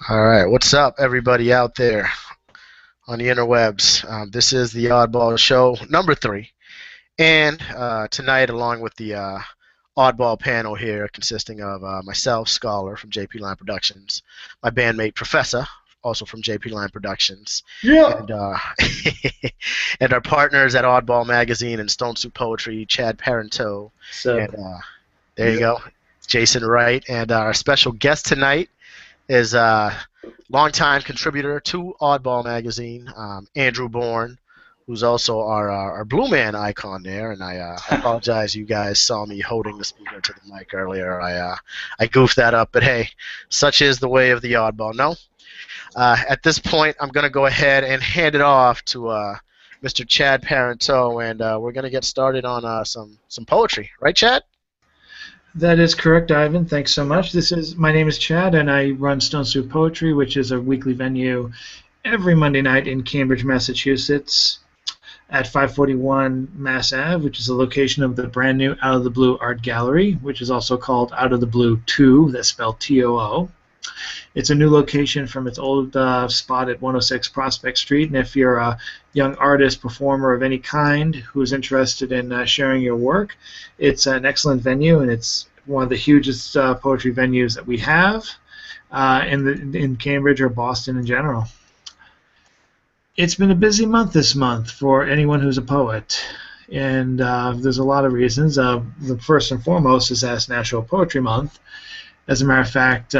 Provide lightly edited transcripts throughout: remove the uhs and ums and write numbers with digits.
All right, what's up, everybody out there on the interwebs? This is the Oddball Show number 3, and tonight, along with the Oddball panel here, consisting of myself, Scholar from JP Line Productions, my bandmate Professor, also from JP Line Productions, Yeah. and and our partners at Oddball Magazine and Stone Soup Poetry, Chad Parenteau, So and there you go, Jason Wright, and our special guest tonight is longtime contributor to Oddball Magazine, Andrew Borne, who's also our Blue Man icon there. And I apologize, you guys saw me holding the speaker to the mic earlier. I goofed that up, but hey, such is the way of the Oddball. No, at this point, I'm going to go ahead and hand it off to Mr. Chad Parenteau, and we're going to get started on some poetry. Right, Chad? that is correct, Ivan. Thanks so much. My name is Chad, and I run Stone Soup Poetry, which is a weekly venue every Monday night in Cambridge, Massachusetts, at 541 Mass Ave, which is the location of the brand new Out of the Blue Art Gallery, which is also called Out of the Blue 2. That's spelled T-O-O. It's a new location from its old spot at 106 Prospect Street, and if you're a young artist, performer of any kind who's interested in sharing your work, it's an excellent venue, and it's one of the hugest poetry venues that we have in Cambridge or Boston in general. It's been a busy month this month for anyone who's a poet, and there's a lot of reasons. The first and foremost is that it's National Poetry Month. As a matter of fact,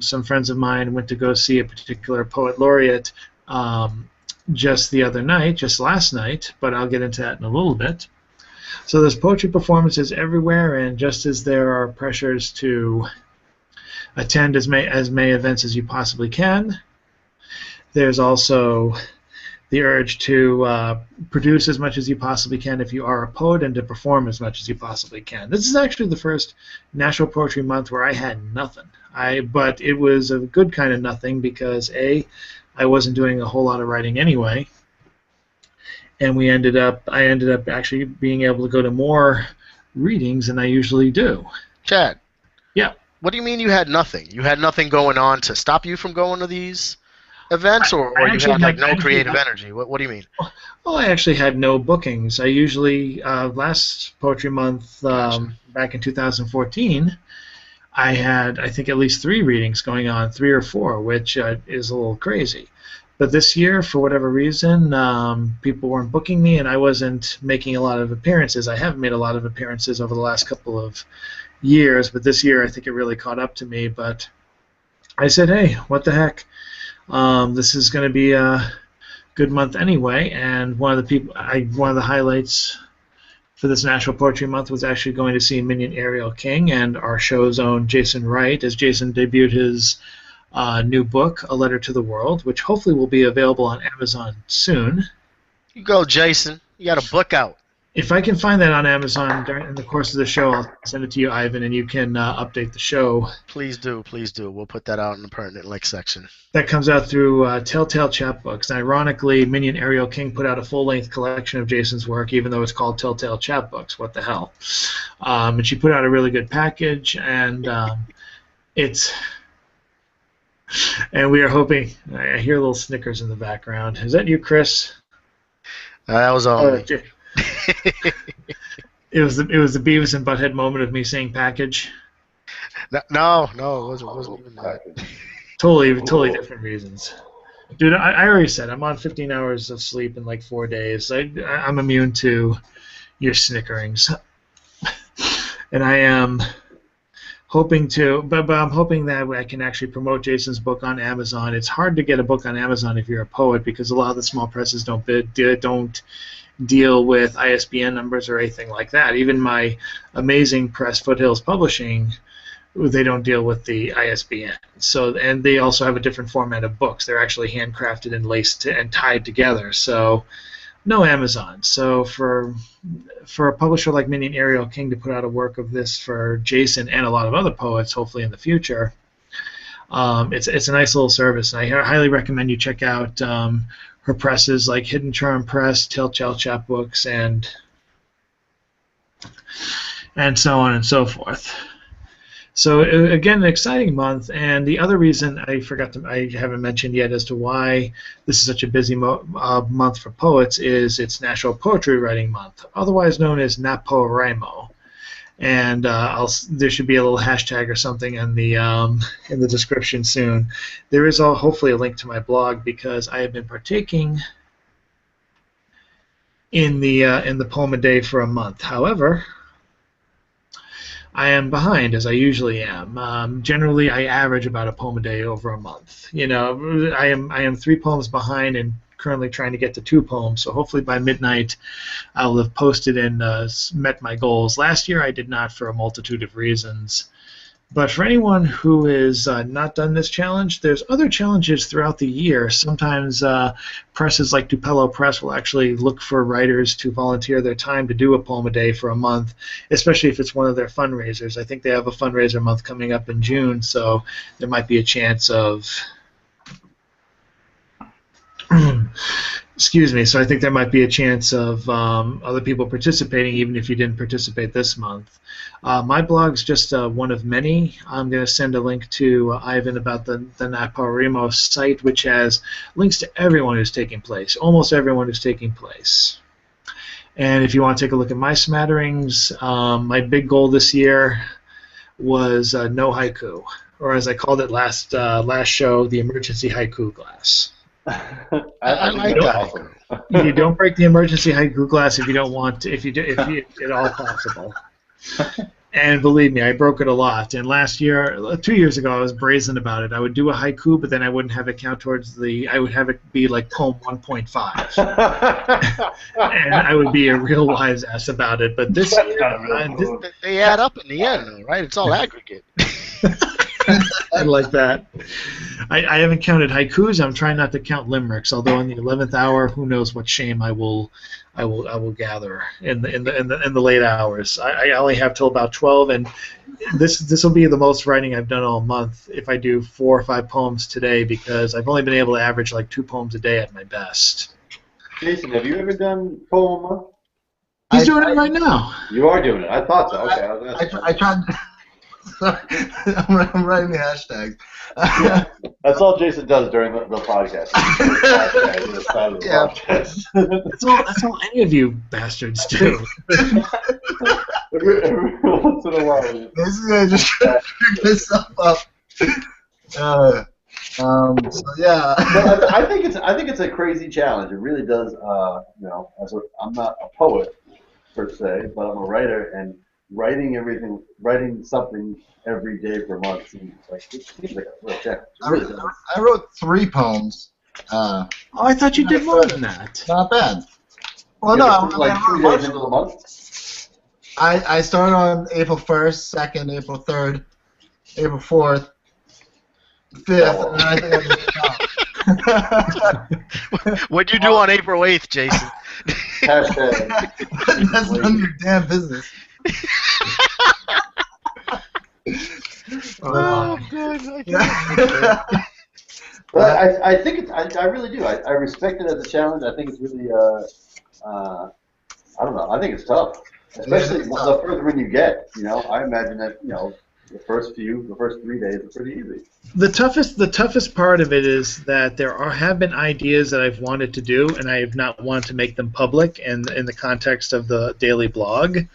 some friends of mine went to go see a particular poet laureate just last night, but I'll get into that in a little bit. So there's poetry performances everywhere, and just as there are pressures to attend as many events as you possibly can, there's also the urge to produce as much as you possibly can if you are a poet, and to perform as much as you possibly can. This is actually the first National Poetry Month where I had nothing. But it was a good kind of nothing because I wasn't doing a whole lot of writing anyway, and I ended up actually being able to go to more readings than I usually do. Chad. Yeah. What do you mean you had nothing? You had nothing going on to stop you from going to these events, or you had like no creative energy? What do you mean? Well, I actually had no bookings. I usually, last Poetry Month, back in 2014, I had, I think, at least 3 readings going on, 3 or 4, which is a little crazy. But this year, for whatever reason, people weren't booking me, and I wasn't making a lot of appearances. I haven't made a lot of appearances over the last couple of years, but this year I think it really caught up to me. But I said, hey, what the heck? This is going to be a good month anyway, and one of the highlights for this National Poetry Month was actually going to see Minion Ariel King and our show's own Jason Wright, as Jason debuted his new book, A Letter to the World, which hopefully will be available on Amazon soon. You go, Jason. You got a book out. If I can find that on Amazon in the course of the show, I'll send it to you, Ivan, and you can update the show. Please do, please do. We'll put that out in the Pertinent Links section. That comes out through Telltale Chapbooks. And ironically, Minion Ariel King put out a full-length collection of Jason's work, even though it's called Telltale Chapbooks. What the hell? And she put out a really good package, and and we are hoping. I hear little snickers in the background. Is that you, Chris? That was all me. It was the Beavis and Butthead moment of me saying package. No, it wasn't even that. Totally different reasons. Dude, I already said I'm on 15 hours of sleep in like 4 days. I'm immune to your snickerings. And I am hoping to, but I'm hoping that I can actually promote Jason's book on Amazon. It's hard to get a book on Amazon if you're a poet because a lot of the small presses don't deal with ISBN numbers or anything like that. Even my amazing press, Foothills Publishing, they don't deal with the ISBN. And they also have a different format of books. They're actually handcrafted and laced and tied together. So no Amazon. So for a publisher like Minion Ariel King to put out a work of this for Jason and a lot of other poets, hopefully in the future, it's a nice little service. And I highly recommend you check out her presses like Hidden Charm Press, Telltale Chapbooks, and so on and so forth. So again, an exciting month, and the other reason I haven't mentioned yet as to why this is such a busy month for poets is it's National Poetry Writing Month, otherwise known as NaPoWriMo. And there should be a little hashtag or something in the description soon. There is hopefully a link to my blog because I have been partaking in the poem a day for a month. However, I am behind, as I usually am. Generally, I average about a poem a day over a month. I am 3 poems behind and currently trying to get to 2 poems. So hopefully by midnight, I'll have posted and met my goals. Last year, I did not for a multitude of reasons. But for anyone who has not done this challenge, there's other challenges throughout the year. Sometimes presses like Tupelo Press will actually look for writers to volunteer their time to do a poem a day for a month, especially if it's one of their fundraisers. I think they have a fundraiser month coming up in June, so there might be a chance of excuse me. So I think there might be a chance of other people participating, even if you didn't participate this month. My blog's just one of many. I'm going to send a link to Ivan about the NaPoWriMo site, which has links to everyone who's taking place, almost everyone who's taking place. And if you want to take a look at my smatterings, my big goal this year was no haiku, or as I called it last show, the emergency haiku glass. I like that. You don't break the emergency haiku glass if you don't want to, if at all possible. And believe me, I broke it a lot. And last year, 2 years ago, I was brazen about it. I would do a haiku, but then I wouldn't have it count towards I would have it be like poem 1.5. And I would be a real wise ass about it. But this year, they add up in the end, though, right? It's all aggregate. I like that. I haven't counted haikus. I'm trying not to count limericks. Although in the 11th hour, who knows what shame I will gather in the late hours. I only have till about 12, and this will be the most writing I've done all month if I do 4 or 5 poems today, because I've only been able to average like 2 poems a day at my best. Jason, have you ever done poem a month? He's doing it right now. You are doing it. I thought so. Okay. I tried. I'm writing the hashtags. Yeah, that's all Jason does during the podcast. That's all any of you bastards do. Every once in a while. Basically, I just try to figure myself up. So yeah. No, I think it's a crazy challenge. It really does. I'm not a poet per se, but I'm a writer, and writing something every day for a month seems like a real challenge. I wrote 3 poems. I thought you did more than that. Not bad. Well, like 2 days into the month. I started on April 1st, 2nd, April 3rd, April 4th, 5th, and I think I just What'd you do on April 8th, Jason? Hashtag. That's none of your damn business. Oh, good. But I think it's. I really do. I respect it as a challenge. I think it's really. I don't know. I think it's tough, especially the further in you get. I imagine that the first 3 days are pretty easy. The toughest part of it is that there have been ideas that I've wanted to do, and I have not wanted to make them public in the context of the daily blog.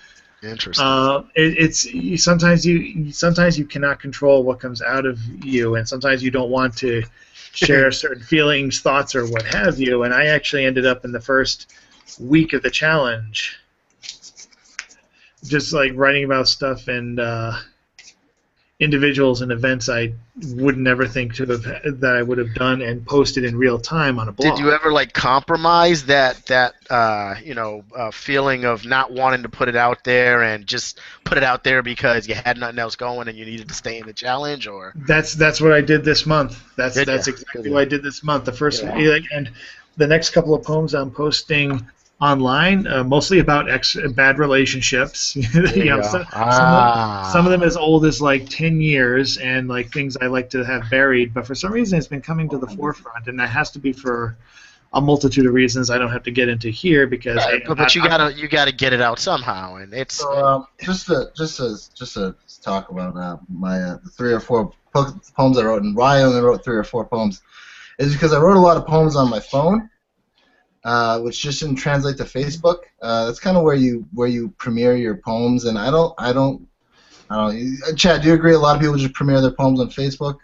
Interesting. It's sometimes you cannot control what comes out of you, and sometimes you don't want to share certain feelings, thoughts, or what have you. And I actually ended up in the first week of the challenge just like writing about stuff and individuals and events I would never think that I would have done and posted in real time on a blog. Did you ever compromise that feeling of not wanting to put it out there and just put it out there because you had nothing else going and you needed to stay in the challenge? Or that's what I did this month. That's exactly what I did this month. The first and the next couple of poems I'm posting online, mostly about bad relationships. Some of them as old as 10 years and things I like to have buried, but for some reason it's been coming to the forefront, and that has to be for a multitude of reasons I don't have to get into here because. Right, but you gotta get it out somehow, and it's. So just to talk about my the 3 or 4 poems I wrote, and why I only wrote 3 or 4 poems, is because I wrote a lot of poems on my phone, which just didn't translate to Facebook. That's kind of where you premiere your poems, and I don't. Chad, do you agree? A lot of people just premiere their poems on Facebook.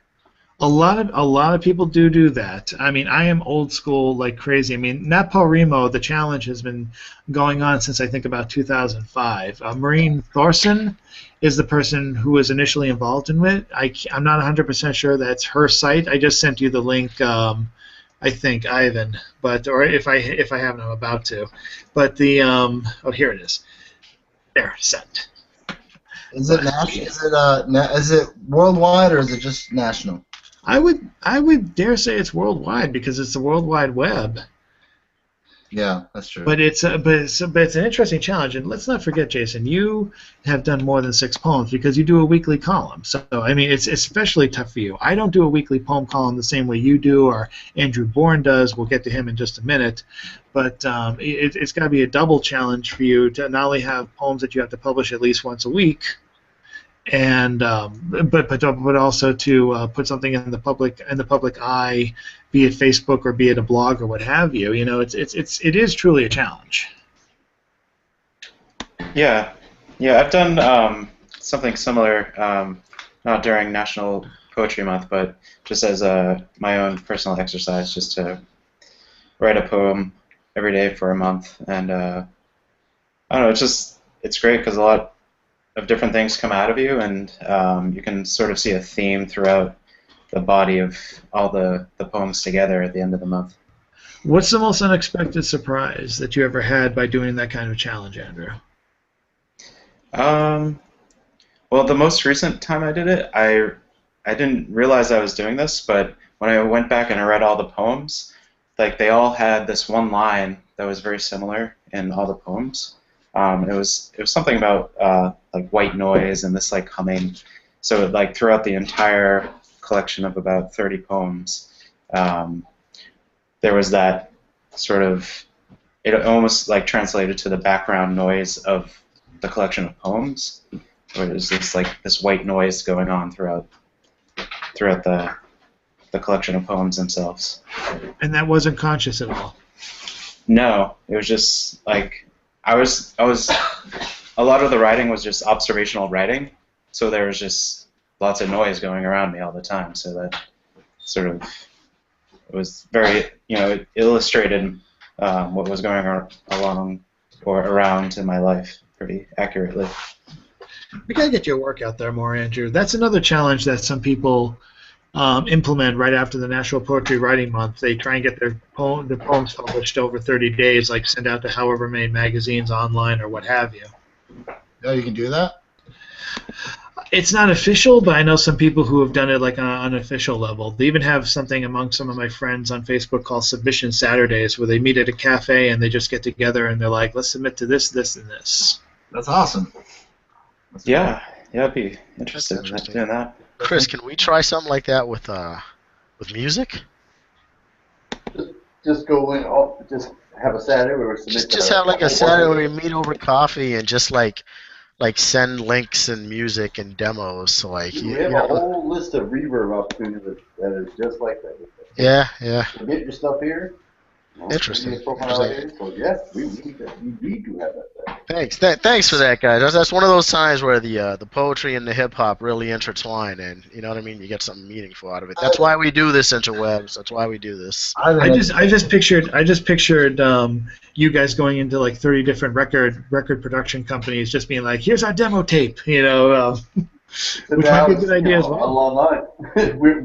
A lot of people do that. I mean, I am old school like crazy. I mean, NaPoWriMo, the challenge has been going on since I think about 2005. Maureen Thorson is the person who was initially involved in it. I'm not 100% sure that's her site. I just sent you the link. I think Ivan, or if I haven't, I'm about to. But the here it is. There, sent. Is it national? Is it worldwide or is it just national? I would dare say it's worldwide because it's the World Wide Web. Yeah, that's true. But it's an interesting challenge, and let's not forget, Jason, you have done more than 6 poems because you do a weekly column. So I mean, it's especially tough for you. I don't do a weekly poem column the same way you do, or Andrew Borne does. We'll get to him in just a minute. But it's got to be a double challenge for you to not only have poems that you have to publish at least once a week, and but also to put something in the public eye, be it Facebook or be it a blog or what have you. You know, it is truly a challenge. Yeah, I've done something similar, not during National Poetry Month, but just as my own personal exercise, just to write a poem every day for a month, and I don't know, it's great because a lot of different things come out of you, and you can sort of see a theme throughout the body of all the poems together at the end of the month. What's the most unexpected surprise that you ever had by doing that kind of challenge, Andrew? Well, the most recent time I did it, I didn't realize I was doing this, but when I went back and I read all the poems, like they all had this one line that was very similar in all the poems. It was something about like white noise and this like humming. So like throughout the entire collection of about 30 poems, there was that sort of, it almost like translated to the background noise of the collection of poems, where there's this like this white noise going on throughout the collection of poems themselves. And that wasn't conscious at all? No, it was just like I was a lot of the writing was just observational writing, so there was just lots of noise going around me all the time, so that sort of, it was very, it illustrated what was going along or around in my life pretty accurately. We gotta get your work out there more, Andrew. That's another challenge that some people implement right after the National Poetry Writing Month. They try and get their poems published over 30 days, like send out to however many magazines online or what have you. Oh, you can do that? It's not official, but I know some people who have done it like on an unofficial level. They even have something among some of my friends on Facebook called Submission Saturdays, where they meet at a cafe and they just get together and they're like, let's submit to this, this, and this. That's awesome. Yeah, I'd be interested in doing that. Chris, can we try something like that with music? Just go in. Just have a Saturday where we submit. Just have like a Saturday where we meet over coffee and just like send links and music and demos. So like we have a whole list of reverb opportunities that is just like that. Yeah. Submit your stuff here. Interesting. So yes, we need to have that. Thanks for that, guys. That's one of those times where the poetry and the hip hop really intertwine, and you know what I mean. You get something meaningful out of it. That's why we do this, interwebs. That's why we do this. I just pictured you guys going into like 30 different record production companies, just being like, "Here's our demo tape," which might be a good idea as well. Online.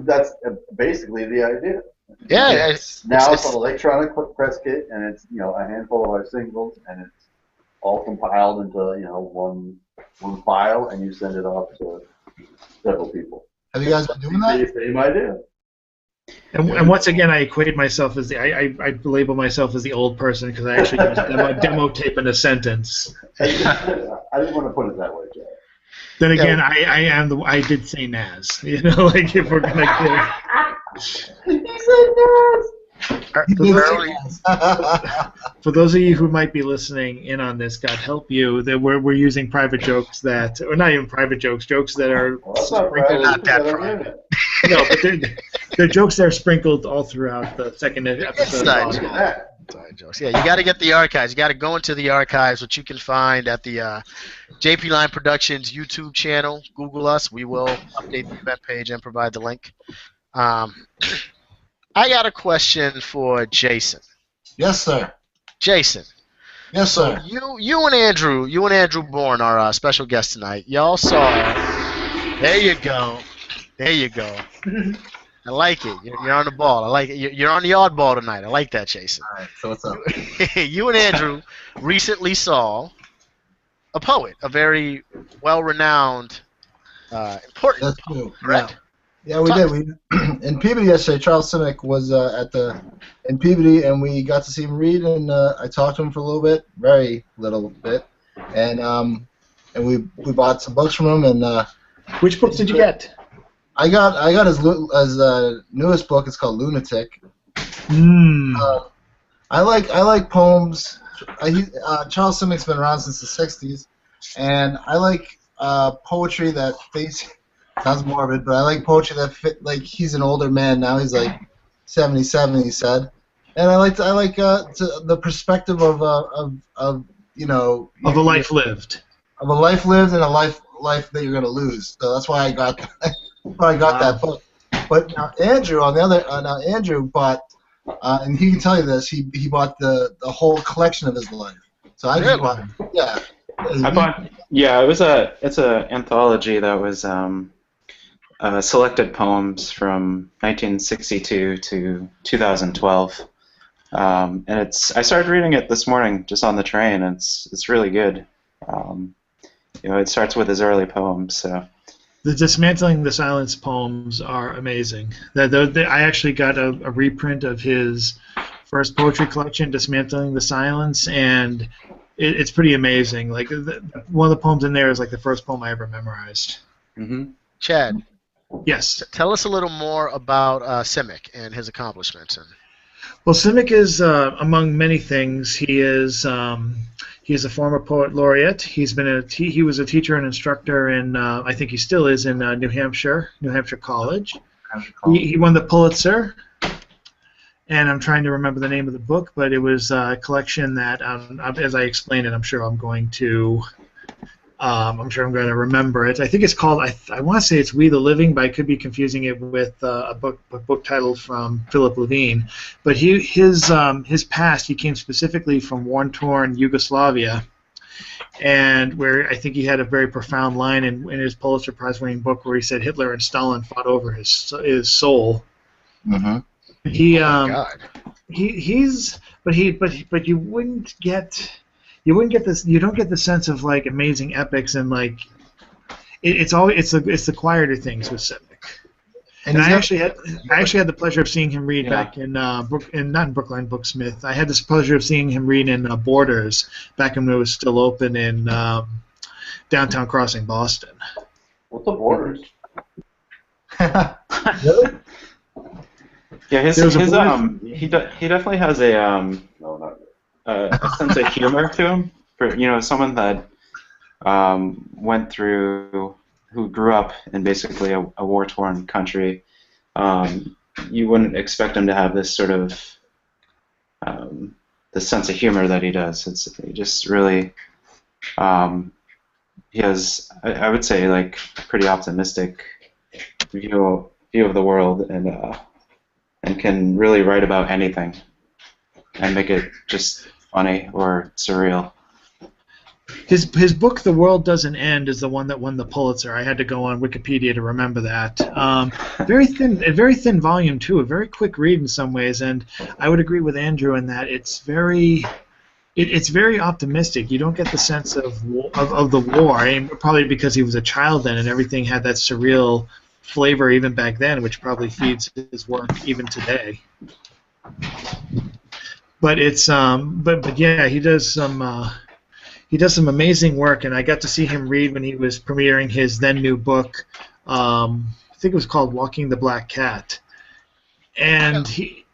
That's basically the idea. Yeah, it's an electronic press kit, and it's a handful of our singles, and it's all compiled into one file, and you send it off to several people. Have you guys been doing that? Same idea. And once again, I equate myself as I label myself as the old person because I actually use demo tape in a sentence. I didn't want to put it that way, Jack. Then again, I did say Nas. Like if we're gonna He said Nas. Early. For those of you who might be listening in on this, God help you, that we're using private jokes that, or not even private jokes, jokes that are Well, that's not private. sprinkled. Not that It's on the private. internet. No, but they're jokes that are sprinkled all throughout the second episode. Inside of joke. Oddball. Inside jokes. Yeah, you got to get the archives. You got to go into the archives, which you can find at the JP Line Productions YouTube channel. Google us. We will update the event page and provide the link. I got a question for Jason. Yes, sir. Jason. Yes, So sir. you and Andrew Borne are our special guest tonight. Y'all saw. There you go. There you go. I like it. You're on the ball. I like it. You're on the oddball tonight. I like that, Jason. All right. So what's up? You and Andrew recently saw a poet, a very well-renowned, important That's poet, true. correct? Yeah, we did. We in Peabody yesterday. Charles Simic was in Peabody, and we got to see him read, and I talked to him for a little bit, very little bit, and we bought some books from him, and Which books did you get? I got his newest book. It's called Lunatic. I like poems. Charles Simic's been around since the '60s, and I like poetry that sounds morbid, but I like poetry that fit. Like, he's an older man now. He's like 77, he said, and I like the perspective of you know, Of a life lived. of a life lived and a life that you're gonna lose. So that's why I got that book. But now Andrew, on the other, Andrew bought, and he can tell you this. He bought the whole collection of his life. So I just bought, yeah. I bought, yeah, it's a anthology that was selected poems from 1962 to 2012, and I started reading it this morning just on the train, and it's really good. You know, it starts with his early poems, so. The Dismantling the Silence poems are amazing. I actually got a reprint of his first poetry collection, Dismantling the Silence, and it's pretty amazing. Like, one of the poems in there is like the first poem I ever memorized. Mm-hmm. Chad, Yes. tell us a little more about Simic and his accomplishments. Well, Simic is, among many things, he is a former poet laureate. He was a teacher and instructor in, I think he still is, in New Hampshire College. He won the Pulitzer, and I'm trying to remember the name of the book, but it was a collection that, as I explain it, I'm sure I'm going to remember it. I think it's called, I want to say it's We the Living, but I could be confusing it with a book title from Philip Levine. But his past, he came specifically from war-torn Yugoslavia, and where I think he had a very profound line in his Pulitzer Prize-winning book where he said Hitler and Stalin fought over his soul. Mm-hmm. God. But you wouldn't get. You wouldn't get this. You don't get the sense of like amazing epics and like it's the quieter things with Simic. And I actually had the pleasure of seeing him read back in not in Brookline Booksmith. I had this pleasure of seeing him read in Borders back when it was still open in Downtown Crossing, Boston. What's the Borders? Really? Yeah, he definitely has a No, not really. a sense of humor to him. For, you know, someone that who grew up in basically a war-torn country, you wouldn't expect him to have this sort of this sense of humor that he does. He just really he has, I would say, like, pretty optimistic view of the world, and can really write about anything and make it just funny or surreal. His book, The World Doesn't End, is the one that won the Pulitzer. I had to go on Wikipedia to remember that. A very thin volume too. A very quick read in some ways, and I would agree with Andrew in that it's very optimistic. You don't get the sense of the war. I mean, probably because he was a child then, and everything had that surreal flavor even back then, which probably feeds his work even today. But it's but yeah, he does some amazing work, and I got to see him read when he was premiering his then new book. I think it was called Walking the Black Cat, and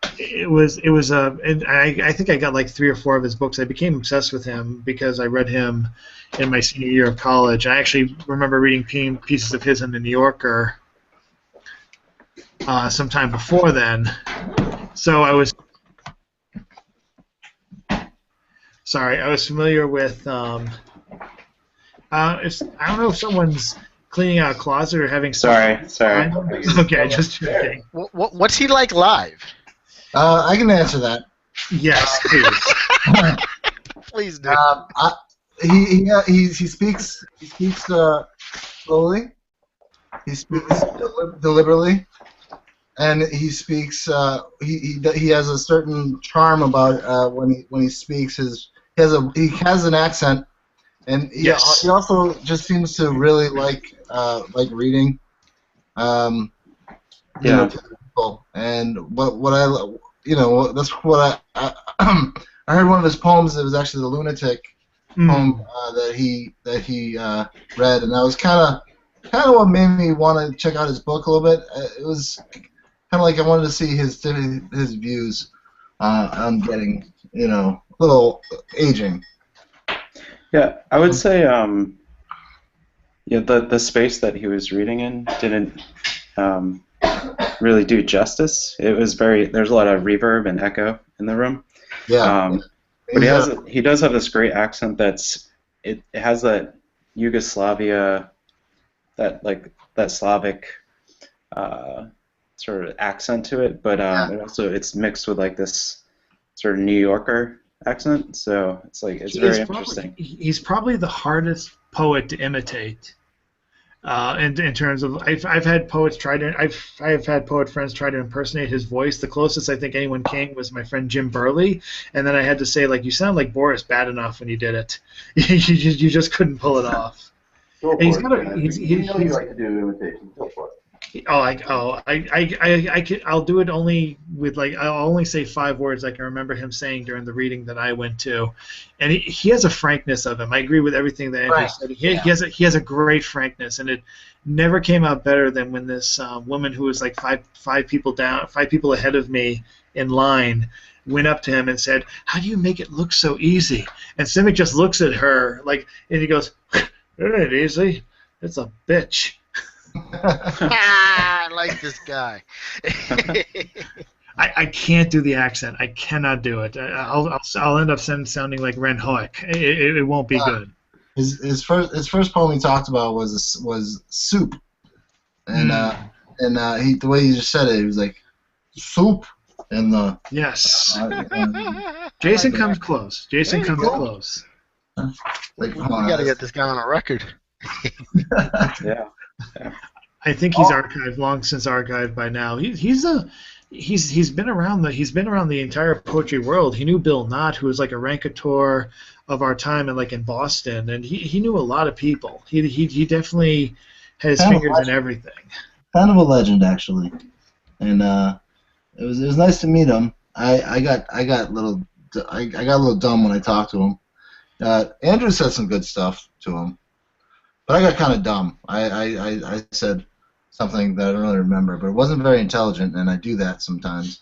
and I think I got like 3 or 4 of his books. I became obsessed with him because I read him in my senior year of college. I actually remember reading pieces of his in the New Yorker sometime before then. So I was familiar with. I don't know if someone's cleaning out a closet or having. Sorry. Okay, just checking. What's he like live? I can answer that. Yes, please. Please do. He speaks slowly. He speaks deliberately, and he speaks. He has a certain charm about when he speaks. He has an accent, and he also just seems to really like reading. People. And what I that's what I I heard one of his poems. It was actually the Lunatic poem that he read, and that was kind of what made me want to check out his book a little bit. It was kind of like I wanted to see his views on getting a little aging. Yeah, I would say the space that he was reading in didn't really do justice. It was there's a lot of reverb and echo in the room. Yeah. But he does have this great accent it has that Yugoslavia, that Slavic sort of accent to it, but it's mixed with like this sort of New Yorker accent, so it's very interesting. He's probably the hardest poet to imitate. In terms of, I've had poets I've had poet friends try to impersonate his voice. The closest I think anyone came was my friend Jim Burley, and then I had to say, you sound like Boris bad enough when you did it. you just couldn't pull it off. Go for He's it, got a, man. he's, You he's, know you like to do imitations. Go for it. I'll do it only with I'll only say 5 words I can remember him saying during the reading that I went to, and he has a frankness of him. I agree with everything that Andrew said. He has a great frankness, and it never came out better than when this woman who was five people ahead of me in line went up to him and said, "How do you make it look so easy?" And Simic just looks at her and he goes, "It ain't easy. It's a bitch." I like this guy. I can't do the accent. I cannot do it. I'll end up sounding like Ren Hoek. It won't be good. His first poem he talked about was soup, and the way he just said it, he was like soup, and yes. Jason comes close. Jason comes close. We gotta get this guy on a record. Yeah. I think he's long since archived by now. He's been around the entire poetry world. He knew Bill Knott, who was like a raconteur of our time in Boston, and he knew a lot of people. He definitely had his fingers in everything. Kind of a legend, actually, and it was nice to meet him. I got a little dumb when I talked to him. Andrew said some good stuff to him. But I got kind of dumb. I said something that I don't really remember, but it wasn't very intelligent, and I do that sometimes.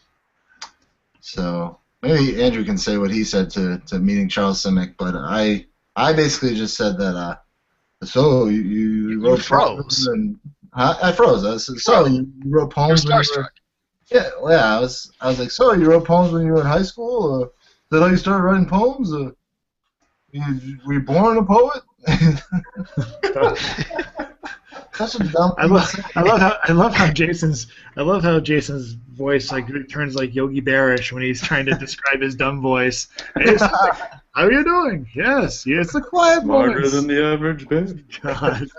So maybe Andrew can say what he said to meeting Charles Simic, but I basically just said that. So you wrote froze. And, I froze. I said, so you wrote poems. You're starstruck. Yeah. I was like, so you wrote poems when you were in high school? Is that how you started writing poems? Were you born a poet? Such a dumb. I love how Jason's voice turns like Yogi Bearish when he's trying to describe his dumb voice. Hey, how are you doing? Yes, it's a quiet Smarter voice. than the average bitch. God.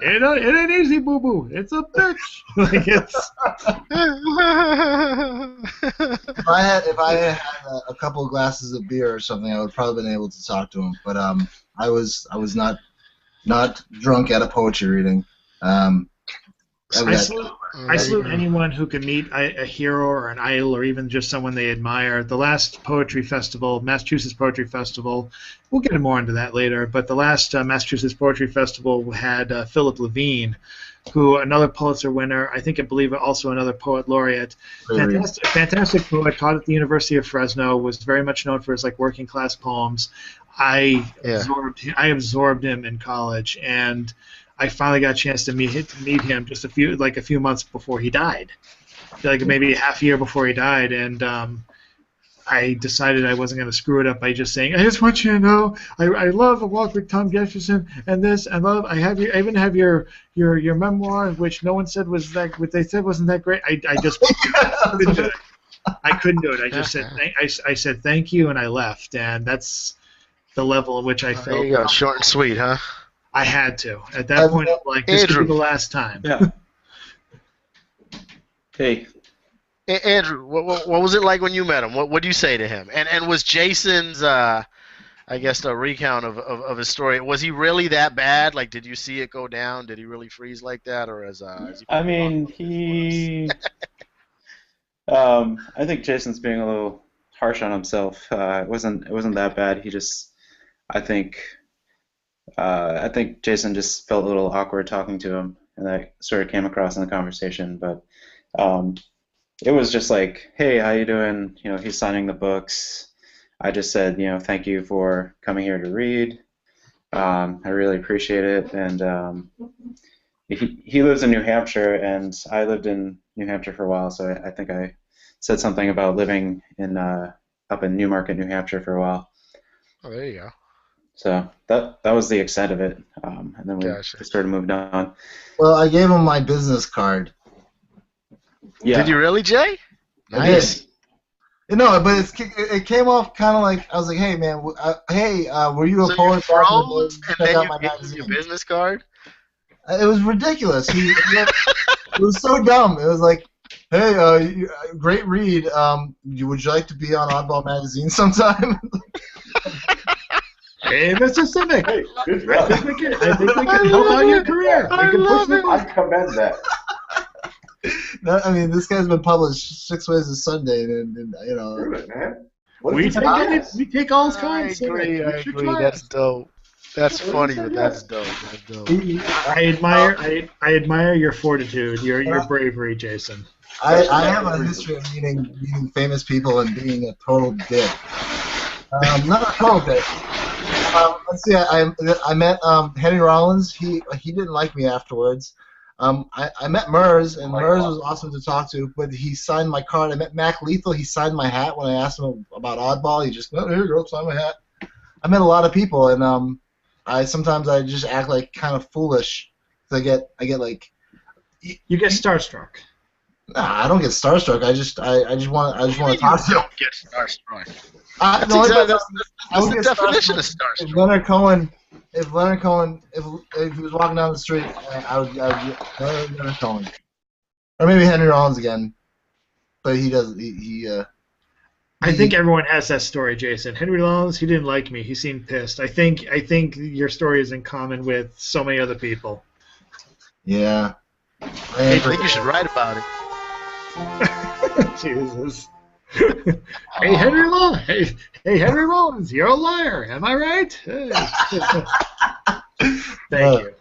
It ain't easy, boo boo. It's a bitch. If I had a couple of glasses of beer or something, I would probably been able to talk to him. But I was not drunk at a poetry reading. I salute anyone who can meet a hero or an idol or even just someone they admire. The last poetry festival, Massachusetts Poetry Festival, we'll get more into that later, but the last Massachusetts Poetry Festival had Philip Levine who another Pulitzer winner, I believe also another poet laureate. Fantastic poet, taught at the University of Fresno, was very much known for his working class poems. I absorbed him in college, and I finally got a chance to meet him just a few months before he died, maybe a half year before he died, and I decided I wasn't going to screw it up by just saying, I just want you to know, I love A Walk with Tom Gesherson and this, I even have your memoir, which no one said was that, what they said wasn't that great. I just couldn't do it. I couldn't do it. I just said, I said thank you, and I left, and that's the level at which I felt. There you go, short and sweet, huh? I had to. At that point, I'm like, this could be the last time. Yeah. Hey. Andrew, what was it like when you met him? What did you say to him? And was Jason's, I guess, a recount of his story, was he really that bad? Did you see it go down? Did he really freeze like that, or is he? I mean, I think Jason's being a little harsh on himself. It wasn't that bad. He just, I think Jason just felt a little awkward talking to him, and that sort of came across in the conversation. But it was just like, hey, how you doing? He's signing the books. I just said, thank you for coming here to read. I really appreciate it. And he lives in New Hampshire, and I lived in New Hampshire for a while, so I think I said something about living in up in Newmarket, New Hampshire for a while. Oh, there you go. So that was the extent of it, and then we just sort of moved on. Well, I gave him my business card. Yeah. Did you really, Jay? Nice. No, but it came off kind of like, I was like, hey, man, were you a poet? So you froze, and then you gave him your business card? It was ridiculous. It was so dumb. It was like, hey, great read. Would you like to be on Oddball Magazine sometime? Hey, Mr. Simic. Hey, good I job. think we can help out your career. I love it. I commend that. I mean, this guy's been published 6 ways a Sunday, and Prove it, man. What We is it? take all his I kinds. agree. Simic. You should try That's it. dope. That's funny, but that's dope. I admire your fortitude, your bravery, Jason. I have a history of meeting famous people and being a total dick. Not a total dick. Let's see. I met Henry Rollins. He didn't like me afterwards. I met Murs, and Murs was awesome to talk to, but he signed my card. I met Mac Lethal. He signed my hat when I asked him about Oddball. He just, here you go, sign my hat. I met a lot of people, and sometimes I just act like kind of foolish. I get like. You get starstruck. Nah, I don't get starstruck. I just want to talk to you. Don't get starstruck. That's the definition of starstruck. If Leonard Cohen, if he was walking down the street, I would Leonard Cohen, or maybe Henry Rollins again, but he doesn't. I think everyone has that story, Jason. Henry Rollins, he didn't like me. He seemed pissed. I think your story is in common with so many other people. Yeah. I think you should write about it. Jesus. Hey Henry Rollins, you're a liar. Am I right? Thank you.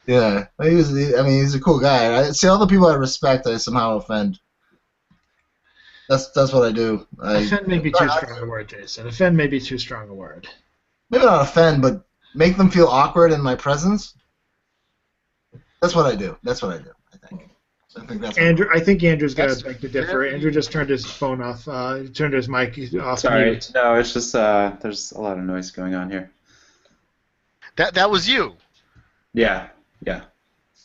Yeah, he's a cool guy. I see all the people I respect, I somehow offend. That's what I do. Offend may be too strong a word, Jason. Offend may be too strong a word. Maybe not offend, but make them feel awkward in my presence. That's what I do. I think. Andrew, I think Andrew's got to beg to differ. Andrew just turned his phone off. Turned his mic off. Sorry, mute. no, it's just there's a lot of noise going on here. That was you. Yeah.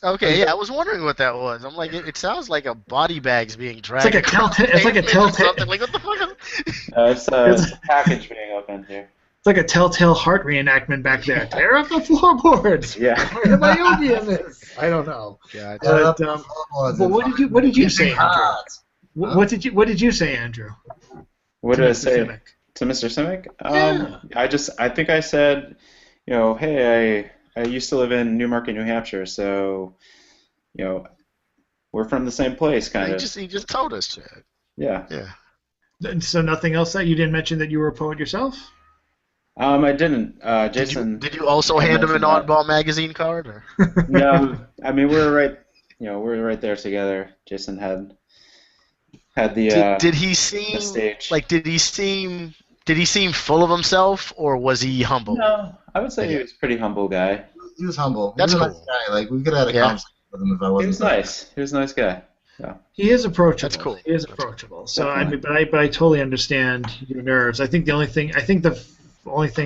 Okay, yeah, I was wondering what that was. I'm like, it sounds like a body bag's being dragged. It's like a telltale. It's like a telltale. Like, what the fuck? It's a package being opened here. It's like a telltale heart reenactment back there. Tear up the floorboards. Yeah. Where am I Yogi in this? I don't know. God. But what did you say, Andrew? What did you say, Andrew? What did I Mr. say Simic? to Mr. Simic? Yeah. I think I said, hey, I used to live in Newmarket, New Hampshire, so, we're from the same place, kind of. He just told us, Chad. Yeah. So nothing else that you didn't mention that you were a poet yourself? I didn't. Jason. Did you also hand him an Oddball Magazine card? Or? No, I mean we were we're right there together. Jason had the Did he the seem stage. like did he seem full of himself or was he humble? No, I would say he Again, was a pretty humble guy. He was humble. He was that's a nice cool. guy. Like we could have had a Yeah, conversation with him if I He wasn't was there. nice. He was a nice guy. Yeah, He is that's approachable. cool. He is That's cool. approachable. So I definitely. mean, but I totally understand your nerves. I think the only thing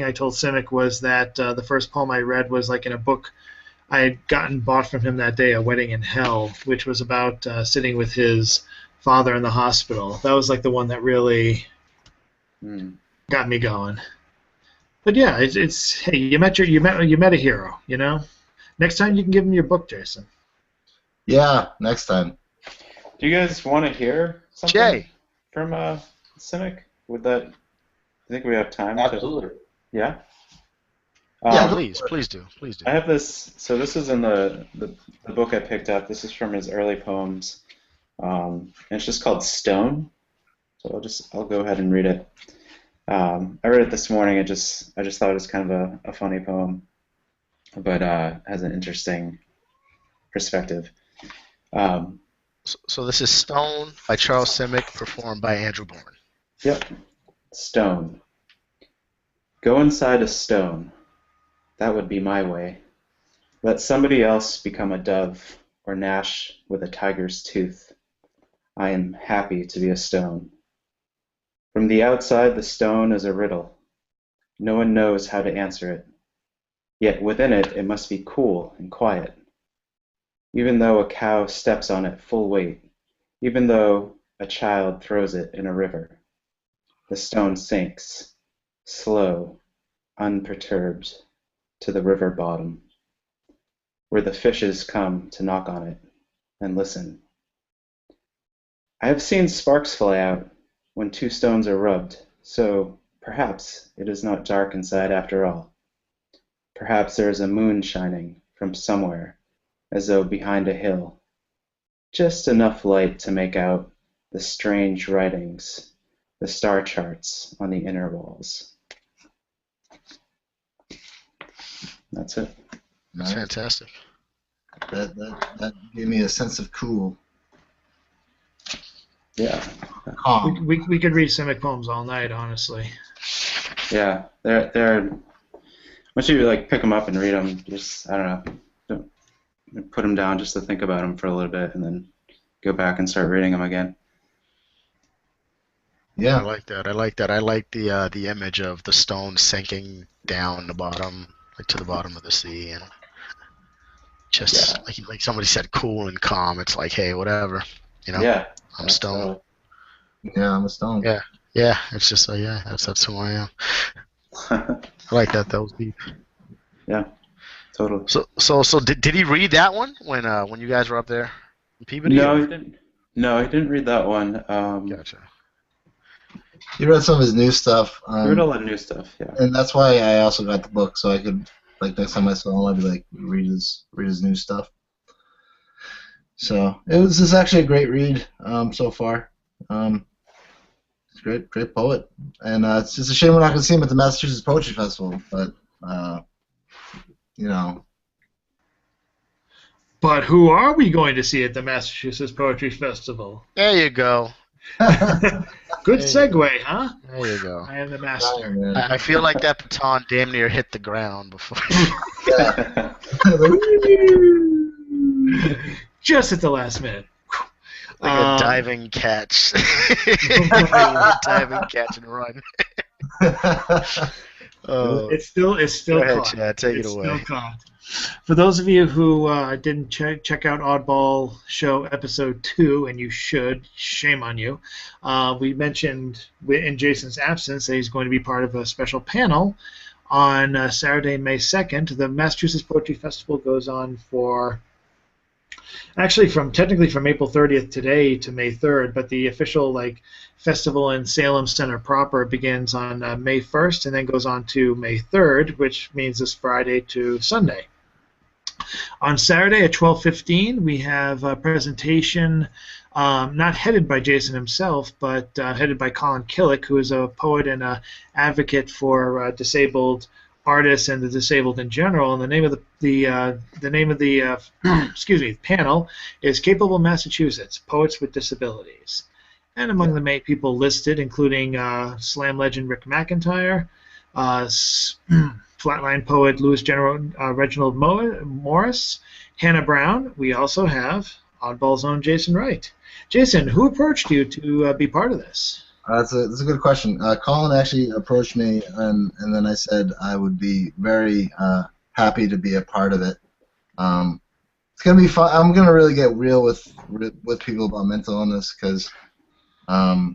I told Simic was that the first poem I read was like in a book I had gotten bought from him that day, A Wedding in Hell, which was about sitting with his father in the hospital. That was like the one that really Mm. got me going. But yeah, it's hey, you met a hero. Next time you can give him your book, Jason. Yeah, next time. Do you guys want to hear something Jay, from Simic? Would that? I think we have time. Absolutely. Yeah. Yeah, Um, please do. I have this. So this is in the book I picked up. This is from his early poems, and it's just called Stone. So I'll go ahead and read it. I read it this morning. I just thought it was kind of a funny poem, but has an interesting perspective. Um, So this is Stone by Charles Simic, performed by Andrew Borne. yep. Stone. Go inside a stone. That would be my way. Let somebody else become a dove or gnash with a tiger's tooth. I am happy to be a stone. From the outside, the stone is a riddle. No one knows how to answer it. Yet within it, it must be cool and quiet. Even though a cow steps on it full weight, even though a child throws it in a river, the stone sinks, slow, unperturbed, to the river bottom, where the fishes come to knock on it and listen. I have seen sparks fly out when two stones are rubbed, so perhaps it is not dark inside after all. Perhaps there is a moon shining from somewhere, as though behind a hill, just enough light to make out the strange writings, the star charts on the inner walls. That's it. That's Nice. fantastic. That gave me a sense of cool, Yeah, calm. We could read Simic poems all night, honestly. yeah. They're once you like pick them up and read them, just I don't know, don't put them down just to think about them for a little bit, and then go back and start reading them again. I Yeah, like that. I like that. I like the image of the stone sinking down the bottom, like to the bottom of the sea, and just like somebody said, cool and calm. It's like, hey, whatever, Yeah, I'm stoned. yeah, I'm a stone. Yeah, yeah. It's just like, yeah, that's who I am. I like that. That was deep. yeah, totally. So did he read that one when you guys were up there in Peabody? No, or- he didn't. No, he didn't read that one. Gotcha. He read some of his new stuff, He read a lot of new stuff. Yeah. and that's why I also got the book, so I could, like, next time I saw him, I'd be like, read his new stuff. So it's actually a great read so far. He's a great poet, and it's just a shame we're not going to see him at the Massachusetts Poetry Festival, but you know. But who are we going to see at the Massachusetts Poetry Festival? There you go. Good segue, huh? There you go. I am the master. Man. I feel like that baton damn near hit the ground before. Just at the last minute. Like a diving catch. Diving catch and run. Oh, It's still go ahead, caught. Chad. Take It's it away. still caught. For those of you who didn't check out Oddball Show Episode 2, and you should, shame on you, we mentioned in Jason's absence that he's going to be part of a special panel on Saturday, May 2nd. The Massachusetts Poetry Festival goes on for, actually technically from April 30th today to May 3rd, but the official festival in Salem Center proper begins on May 1st and then goes on to May 3rd, which means this Friday to Sunday. On Saturday at 12:15, we have a presentation not headed by Jason himself, but headed by Colin Killick, who is a poet and an advocate for disabled artists and the disabled in general. And the name of the excuse me, panel is Capable Massachusetts: Poets with Disabilities. And among the main people listed, including slam legend Rick McIntyre, flatline poet Reginald Morris, Hannah Brown. We also have Oddball's own Jason Wright. Jason, who approached you to be part of this? That's a good question. Colin actually approached me, and then I said I would be very happy to be a part of it. It's gonna be fun. I'm gonna really get real with people about mental illness, because a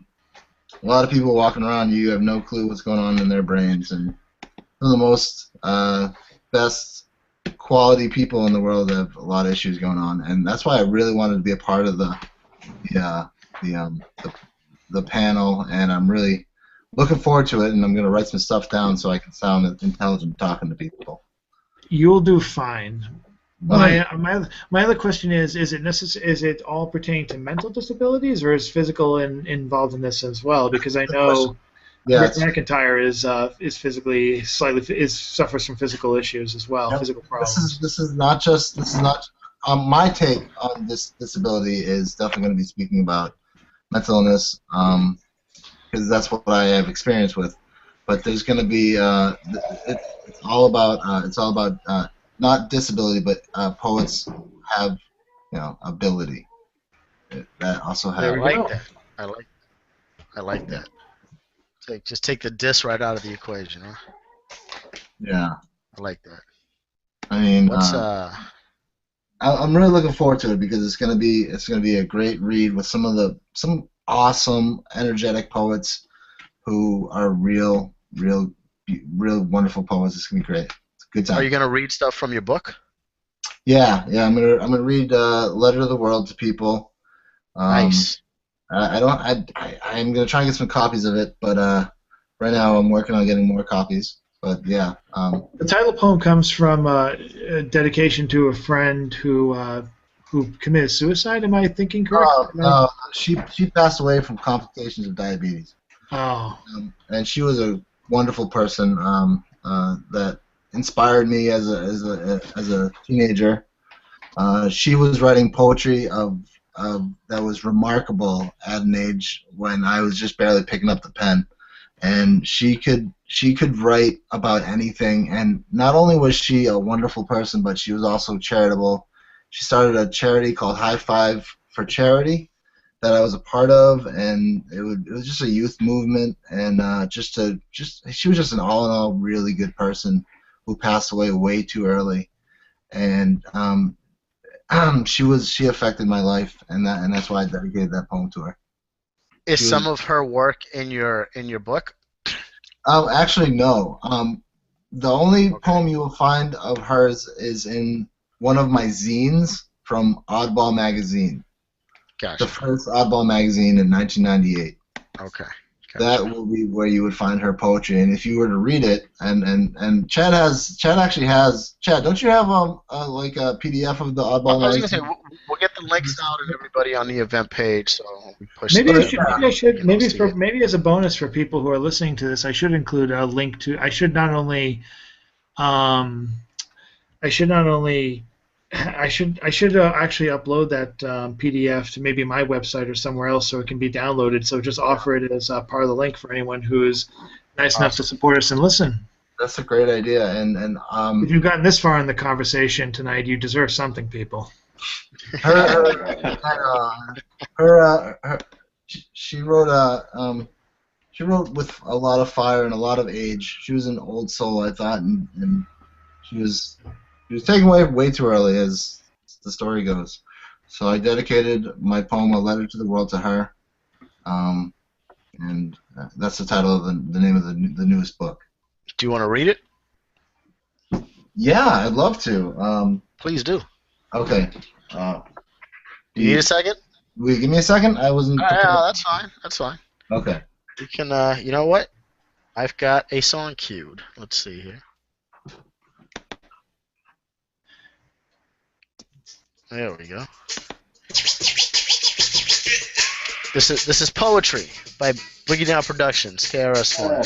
lot of people walking around, you have no clue what's going on in their brains, and some of the most best quality people in the world have a lot of issues going on, and that's why I really wanted to be a part of the panel, and I'm really looking forward to it, and I'm going to write some stuff down so I can sound intelligent talking to people. You'll do fine. My other question is it all pertaining to mental disabilities, or is physical involved in this as well? Because I know Rick McIntyre suffers from physical issues as well, physical problems. This is not my take on this disability is definitely going to be speaking about mental illness, because that's what I have experience with. But there's going to be it's all about not disability, but poets have ability. That also have. I like that. Just take the dis right out of the equation, huh? Yeah. I like that. I mean, I'm really looking forward to it, because it's gonna be a great read with some awesome, energetic poets who are real wonderful poets. It's gonna be great. It's a good time. Are you gonna read stuff from your book? Yeah. I'm gonna read Letter to the World to people. Nice. I'm gonna try and get some copies of it, but right now I'm working on getting more copies. But yeah. The title of the poem comes from a dedication to a friend who committed suicide. Am I thinking correctly? No, she passed away from complications of diabetes. Oh. And she was a wonderful person that inspired me as a teenager. She was writing poetry that was remarkable at an age when I was just barely picking up the pen, and she could write about anything. And not only was she a wonderful person, but she was also charitable. She started a charity called High Five for Charity that I was a part of, and it was just a youth movement, and she was just an all-in-all really good person who passed away way too early, and she affected my life, and that's why I dedicated that poem to her. Is some of her work in your book? Actually, no. The only poem you will find of hers is in one of my zines from Oddball Magazine. Gotcha. The first Oddball Magazine in 1998. Okay. Gotcha. That will be where you would find her poetry, and if you were to read it, and Chad actually has. Chad, don't you have like a PDF of the Oddball Magazine? I was gonna say we'll get the links out and everybody on the event page, so we push. Maybe as a bonus for people who are listening to this, I should include a link to. I should actually upload that PDF to maybe my website or somewhere else so it can be downloaded. So just offer it as part of the link for anyone who is nice enough to support us and listen. That's a great idea, and if you've gotten this far in the conversation tonight, you deserve something, people. She wrote with a lot of fire and a lot of age. She was an old soul, I thought, and she was taken away way too early, as the story goes. So I dedicated my poem, A Letter to the World, to her, and that's the title of the name of the newest book. Do you want to read it? Yeah, I'd love to. Please do. Okay. Do you need a second? Will you give me a second? I wasn't. Yeah, that's fine. That's fine. Okay. You can. You know what? I've got a song queued. Let's see here. There we go. This is Poetry by Boogie Down Productions, KRS-One.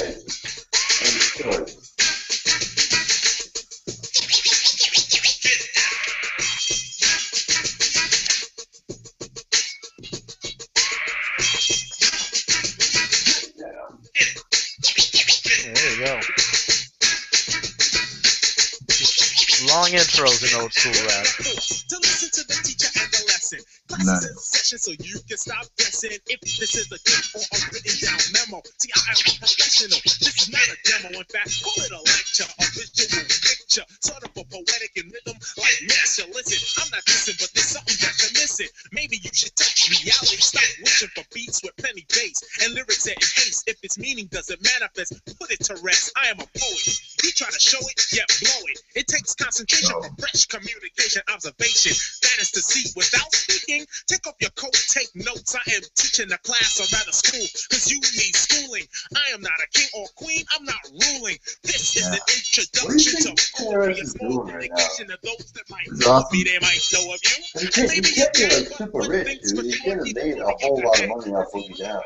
long intros in old school rap. To listen to the teacher and the lesson. Classes in session so you can stop guessing if this is a gift or a written down memo. See, I am a professional. This is not a demo. In fact, call it a lecture, a visual picture, sort of a poetic in rhythm like Master. Listen, I'm not dissing, but there's something that you're missing. Maybe you should touch reality. Stop wishing for beats with plenty bass and lyrics at haste. If its meaning doesn't manifest, put it to rest. I am a poet. You try to show it, yet blow it. It takes concentration for fresh communication, observation. That is to see without speaking. Take off your coat, take notes. I am teaching a class or rather school, because you need schooling. I am not a king or queen. I'm not ruling. This is an introduction to poetry. A small dedication to those that might know of me. They might know of you. You can't be like super rich, dude. You can't have made a whole lot of money off Boogie Down.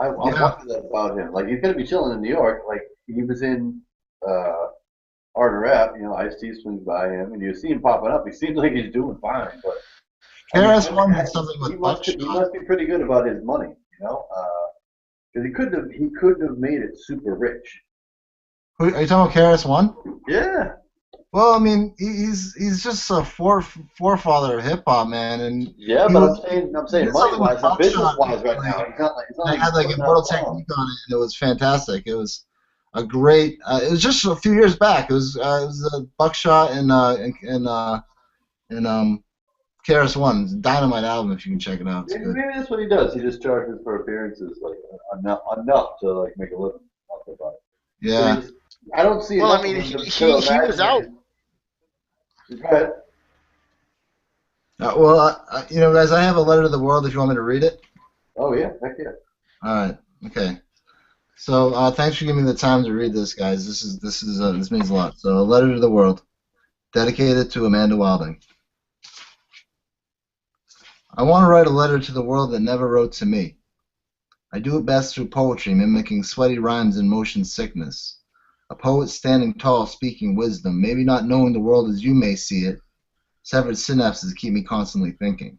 I'm wondering that about him. Like, he's gonna be chilling in New York. Like, he was in Art and Rap. You know, Ice-T swings by him, and you see him popping up. He seems like he's doing fine, but KRS-One had something with he must be pretty good about his money, you know, because he couldn't have made it super rich. Are you talking about KRS-One? Yeah. Well, I mean, he's just a forefather of hip hop, man, and yeah, but I'm saying money-wise and business-wise right now. He's not had like Immortal Technique on it, and it was fantastic. It was a great. It was just a few years back. It was a Buckshot and KRS-One. It's a dynamite album if you can check it out. Maybe that's what he does. He just charges for appearances, like enough to like make a living off of it. Yeah. So I don't see. Well, I mean, he was out. Go ahead. You know, guys, I have a letter to the world. If you want me to read it. Oh yeah, heck yeah. All right. Okay. So thanks for giving me the time to read this, guys. This means a lot. So, a letter to the world, dedicated to Amanda Wilding. I want to write a letter to the world that never wrote to me. I do it best through poetry, mimicking sweaty rhymes and motion sickness. A poet standing tall, speaking wisdom, maybe not knowing the world as you may see it. Severed synapses keep me constantly thinking.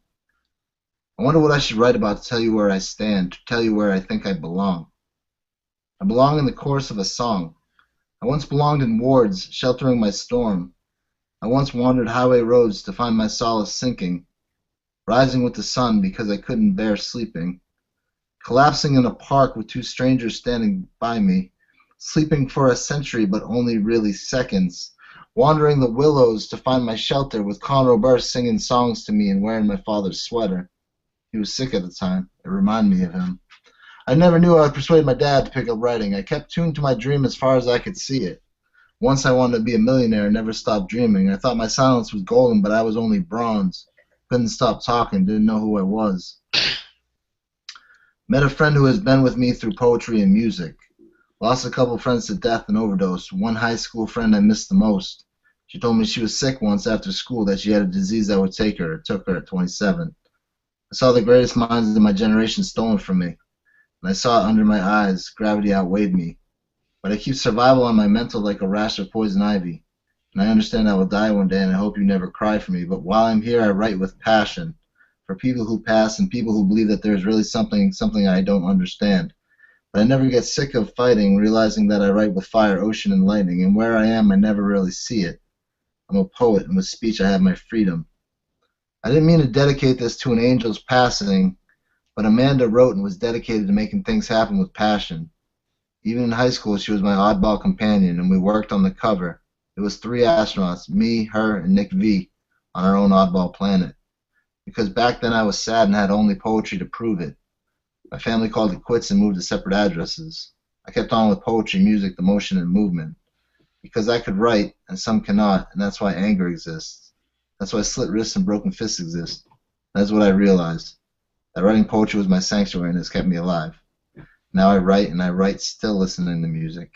I wonder what I should write about to tell you where I stand, to tell you where I think I belong. I belong in the chorus of a song. I once belonged in wards, sheltering my storm. I once wandered highway roads to find my solace sinking, rising with the sun because I couldn't bear sleeping, collapsing in a park with two strangers standing by me, sleeping for a century but only really seconds, wandering the willows to find my shelter with Conroe Burst singing songs to me and wearing my father's sweater. He was sick at the time. It reminded me of him. I never knew I would persuade my dad to pick up writing. I kept tuned to my dream as far as I could see it. Once I wanted to be a millionaire and never stopped dreaming. I thought my silence was golden, but I was only bronze. Couldn't stop talking, didn't know who I was. Met a friend who has been with me through poetry and music. Lost a couple friends to death and overdose. One high school friend I missed the most. She told me she was sick once after school, that she had a disease that would take her. It took her at 27. I saw the greatest minds of my generation stolen from me. And I saw it under my eyes. Gravity outweighed me. But I keep survival on my mental like a rash of poison ivy. And I understand I will die one day, and I hope you never cry for me. But while I'm here, I write with passion. For people who pass and people who believe that there is really something I don't understand. But I never get sick of fighting, realizing that I write with fire, ocean, and lightning. And where I am, I never really see it. I'm a poet, and with speech I have my freedom. I didn't mean to dedicate this to an angel's passing, but Amanda wrote and was dedicated to making things happen with passion. Even in high school, she was my oddball companion, and we worked on the cover. It was 3 astronauts, me, her, and Nick V, on our own oddball planet. Because back then I was sad and had only poetry to prove it. My family called it quits and moved to separate addresses. I kept on with poetry, music, the motion, and movement. Because I could write, and some cannot, and that's why anger exists. That's why slit wrists and broken fists exist. That's what I realized. That writing poetry was my sanctuary and has kept me alive. Now I write, and I write still listening to music.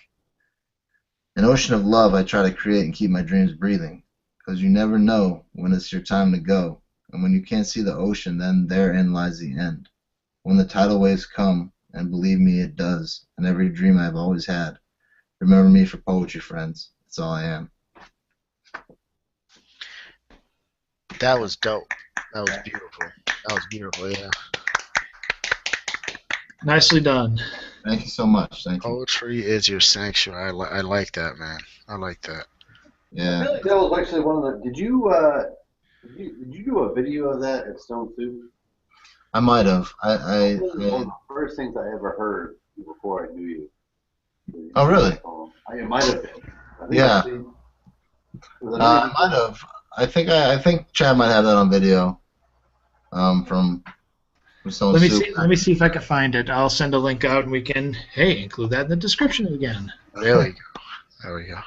An ocean of love I try to create and keep my dreams breathing. Because you never know when it's your time to go. And when you can't see the ocean, then therein lies the end. When the tidal waves come, and believe me it does, and every dream I've always had. Remember me for poetry, friends. That's all I am. That was dope. That was beautiful. That was beautiful, yeah. Nicely done. Thank you so much. Thank you. Poetry is your sanctuary. I like that, man. I like that. Yeah. I feel like that was actually one of the. Did you do a video of that at Stone Soup? I might have. That was one of the first things I ever heard before I knew you. Oh, really? It might have been. I think Yeah. actually, I might have. I think Chad might have that on video. From Stone Let me Soup. see. Let me see if I can find it. I'll send a link out, and we can include that in the description again. There we go. There we go.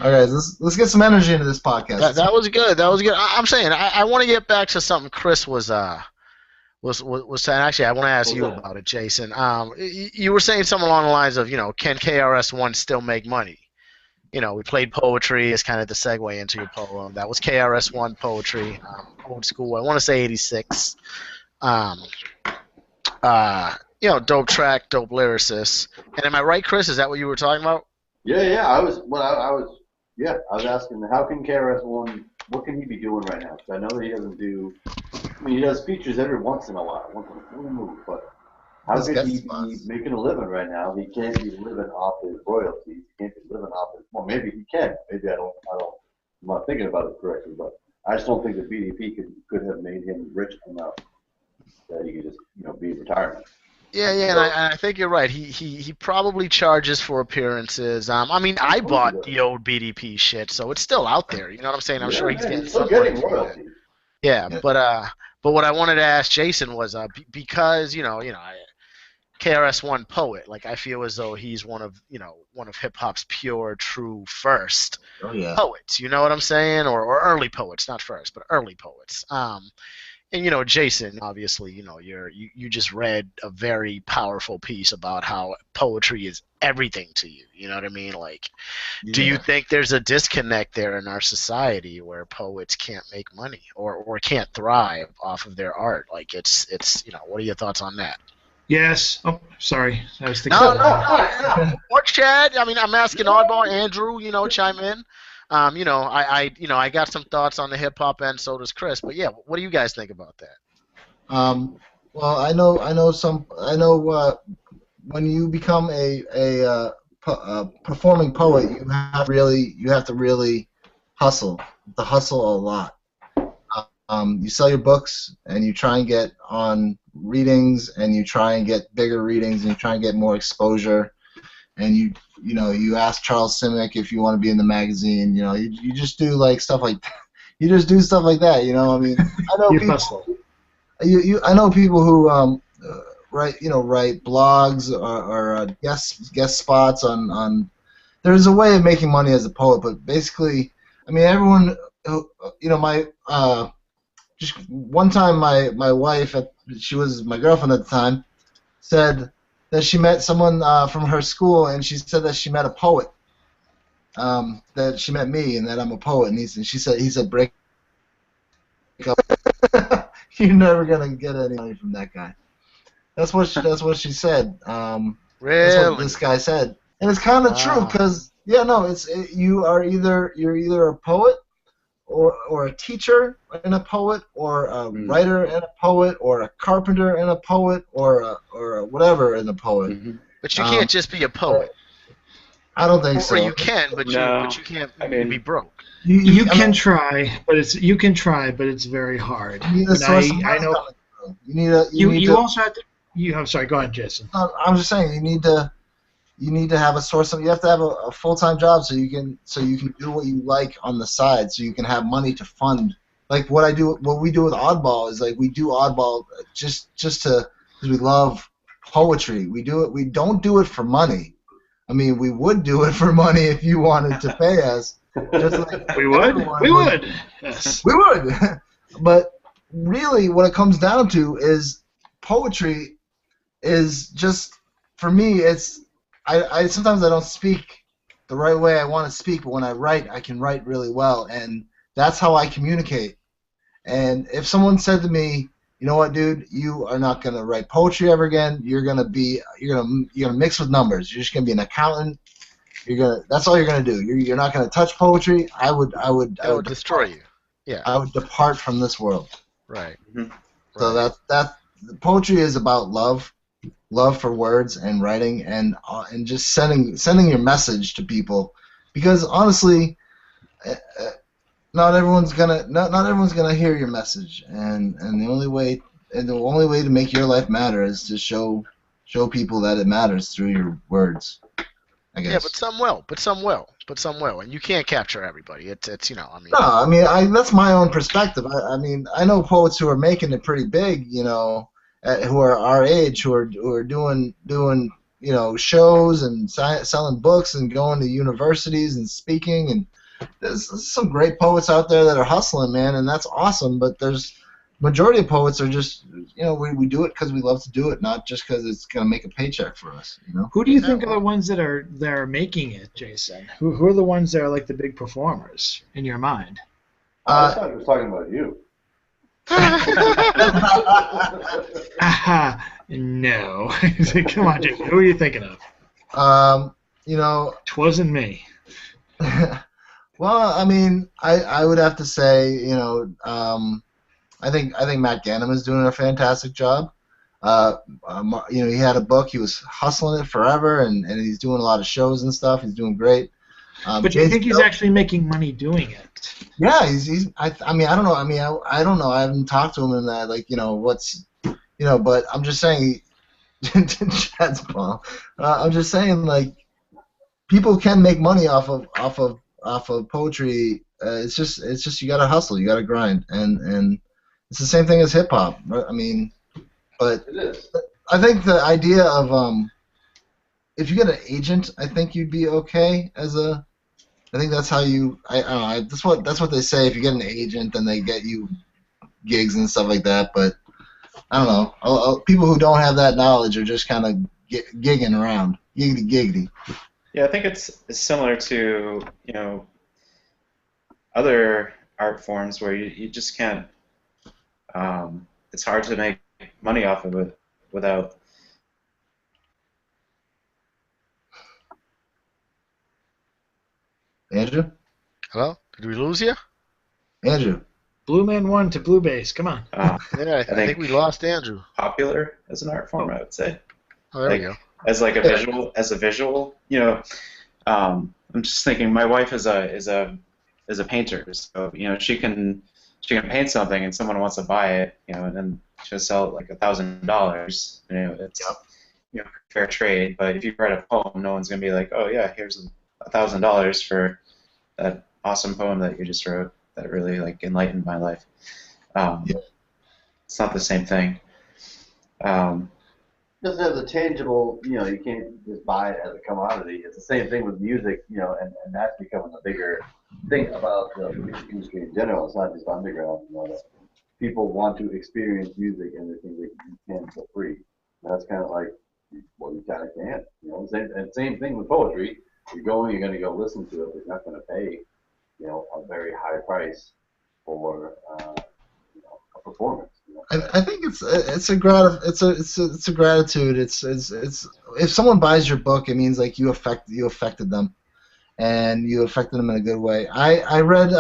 All right, let's get some energy into this podcast. That was good. That was good. I'm saying I want to get back to something Chris was saying. Actually, I want to ask you about it, Jason. You were saying something along the lines of, can KRS-One still make money? We played poetry as kind of the segue into your poem. That was KRS-One poetry, old school. I want to say '86. Dope track, dope lyricist. And am I right, Chris? Is that what you were talking about? Yeah. I was asking, how can KRS-One, what can he be doing right now? Because I know that he doesn't do. I mean, he does features every once in a while, once in a blue moon, but how could he be making a living right now? He can't be living off his royalties. He can't be living off his. Well, maybe he can. Maybe I'm not thinking about it correctly, but I just don't think the BDP could have made him rich enough that he could just be in retirement. Yeah, and I think you're right. He probably charges for appearances. I mean, I bought the old BDP shit, so it's still out there. You know what I'm saying? I'm sure he's getting some money for it. Yeah, but what I wanted to ask Jason was because KRS-One poet, like I feel as though he's one of hip hop's pure, true first poets. You know what I'm saying? Or early poets, not first, but early poets. And Jason, obviously, you just read a very powerful piece about how poetry is everything to you. You know what I mean? Like, do you think there's a disconnect there in our society where poets can't make money or can't thrive off of their art? Like, it's what are your thoughts on that? Yes. Oh, sorry. I was thinking. No. Or Chad. I mean, I'm asking Oddball, Andrew. chime in. I got some thoughts on the hip hop end. So does Chris. But yeah, what do you guys think about that? Well, I know. When you become a performing poet, you have to really hustle. To hustle a lot. You sell your books, and you try and get on readings, and you try and get bigger readings, and you try and get more exposure, and you ask Charles Simic if you want to be in the magazine. You just do stuff like that. You just do stuff like that. I mean, I know people. I know people who write blogs or guest spots on. There's a way of making money as a poet, but basically, I mean, everyone. Just one time, my wife, she was my girlfriend at the time, said that she met someone from her school, and she said that she met a poet. That she met me, and that I'm a poet, and he said break up. You're never gonna get any money from that guy. That's what she said. Really? That's what this guy said, and it's kind of true because you're either a poet or a teacher and a poet, or a writer and a poet, or a carpenter and a poet, or whatever and a poet. Mm-hmm. But you can't just be a poet. I don't think so. Or you can, but you can't be broke. You can try, but it's very hard. You also have to. I'm sorry. Go ahead, Jason. I'm just saying you need to have a source of. You have to have a full-time job so you can do what you like on the side, so you can have money to fund. Like what we do with Oddball is we do Oddball just because we love poetry. We do it. We don't do it for money. I mean, we would do it for money if you wanted to pay us. Just like we would. We would. Yes. We would. But really, what it comes down to is poetry is just, for me, it's. I sometimes I don't speak the right way I want to speak, but when I write, I can write really well, and that's how I communicate. And if someone said to me, you know what, dude, you are not gonna write poetry ever again. You're gonna mix with numbers. You're just gonna be an accountant. That's all you're gonna do. You're not gonna touch poetry. I would destroy you. Yeah. I would depart from this world. Right. Mm-hmm. So that poetry is about love for words and writing and just sending your message to people, because honestly, not everyone's gonna hear your message, and the only way to make your life matter is to show people that it matters through your words. I guess. Yeah, but some will, and you can't capture everybody. It's you know, I mean. No, I mean, that's my own perspective. I mean, I know poets who are making it pretty big, you know, who are our age, who are doing you know, shows and selling books and going to universities and speaking, and there's some great poets out there that are hustling, man, and that's awesome. But there's majority of poets are just, you know, we do it because we love to do it, not just because it's gonna make a paycheck for us, you know. Who do you think are the ones that are making it, Jason? Who are the ones that are like the big performers in your mind? I thought he was talking about you. No. Come on, Jason. Who are you thinking of? You know, Twasn't me. well, I mean, I would have to say, you know, I think Matt Gannam is doing a fantastic job. You know, he had a book. He was hustling it forever, and he's doing a lot of shows and stuff. He's doing great. But do you think he's actually making money doing it? Yeah, he's. I mean, I don't know. I mean, I don't know. I haven't talked to him in that. Like, you know, what's, you know. But I'm just saying. Chad's ball. I'm just saying, like, people can make money off of poetry. It's just you gotta hustle. You gotta grind, and it's the same thing as hip hop. I mean, but It is. I think the idea of if you get an agent, I think you'd be okay as a. I think that's how you. I don't know. That's what they say. If you get an agent, then they get you gigs and stuff like that. But I don't know. People who don't have that knowledge are just kind of gigging around, giggity. Yeah, I think it's similar to, you know, other art forms where you just can't. It's hard to make money off of it without. Andrew? Hello? Did we lose you? Andrew. Blue Man 1 to Blue Base. Come on. Yeah, I think we lost Andrew. Popular as an art form, I would say. Oh, there like, we go. As like a visual, you know. I'm just thinking. My wife is a painter, so you know she can paint something and someone wants to buy it, you know, and then she'll sell it like $1,000. You know, it's you know, fair trade. But if you write a poem, no one's gonna be like, oh yeah, here's $1,000 for that awesome poem that you just wrote that really like enlightened my life. It's not the same thing. Doesn't have the tangible, you know, you can't just buy it as a commodity. It's the same thing with music, you know, and that's becoming a bigger thing about the music industry in general. It's not just underground, you know, that people want to experience music and they think they can for free. And that's kind of like, well, you kind of can't, you know. Same thing with poetry. You're going to go listen to it, but you're not going to pay, you know, a very high price for, you know, a performance. You know? I think it's a gratitude. It's if someone buys your book, it means like you affected them, and you affected them in a good way. I read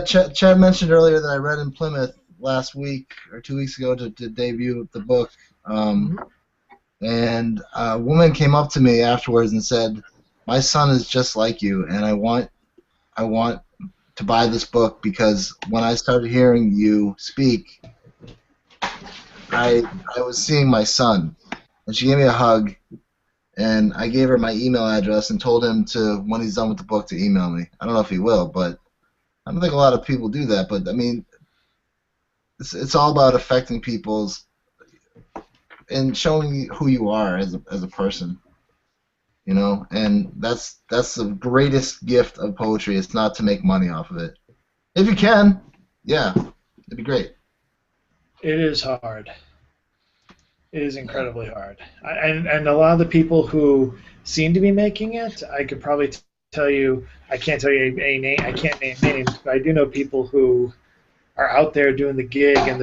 Chad mentioned earlier that I read in Plymouth last week or 2 weeks ago to debut the book. And a woman came up to me afterwards and said, "My son is just like you, and I want to buy this book because when I started hearing you speak, I was seeing my son." And she gave me a hug, and I gave her my email address and told him to, when he's done with the book, to email me. I don't know if he will, but I don't think a lot of people do that. But I mean, it's all about affecting people's and showing who you are as a person, you know. And that's the greatest gift of poetry. It's not to make money off of it. If you can, yeah, it'd be great. It is hard. It is incredibly hard. And a lot of the people who seem to be making it, I could probably tell you, I can't tell you a name, I can't name names, but I do know people who are out there doing the gig and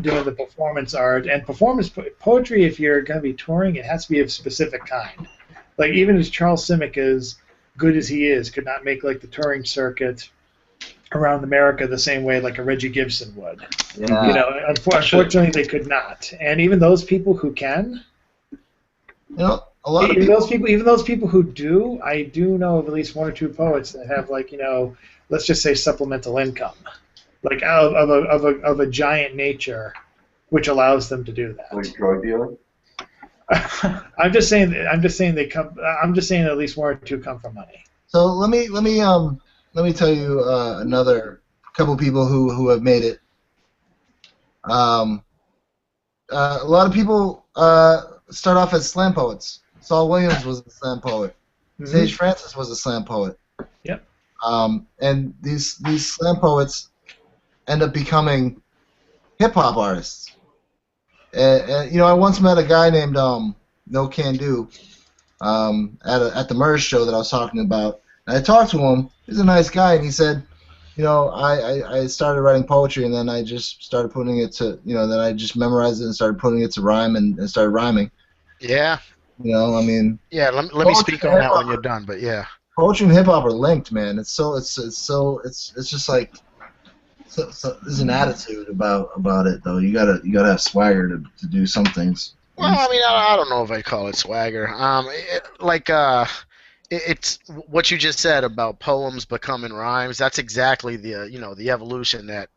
doing the performance art. And performance poetry, if you're going to be touring, it has to be of a specific kind. Like, even as Charles Simic, as good as he is, could not make like the touring circuit around America the same way like a Reggie Gibson would. Yeah. You know, unfortunately they could not. And even those people who can, You know, a lot of even those people who do, I do know of at least one or two poets that have, like, let's just say supplemental income, like of a giant nature, which allows them to do that. Like drug dealing. I'm just saying they come. I'm just saying at least one or two come from money. So let me tell you another couple people who have made it. A lot of people start off as slam poets. Saul Williams was a slam poet. Mm-hmm. Sage Francis was a slam poet. Yep. And these slam poets end up becoming hip hop artists. And I once met a guy named No Can Do at the Merge show that I was talking about. And I talked to him. He's a nice guy, and he said, I started writing poetry, and then I just started putting it to, then I just memorized it and started putting it to rhyme and started rhyming. Yeah. I mean. Yeah. Let me speak on that when you're done. But yeah. Poetry and hip hop are linked, man. It's just like. So there's an attitude about it, though. You gotta have swagger to do some things. Well, I mean, I don't know if I call it swagger. It's what you just said about poems becoming rhymes. That's exactly the evolution that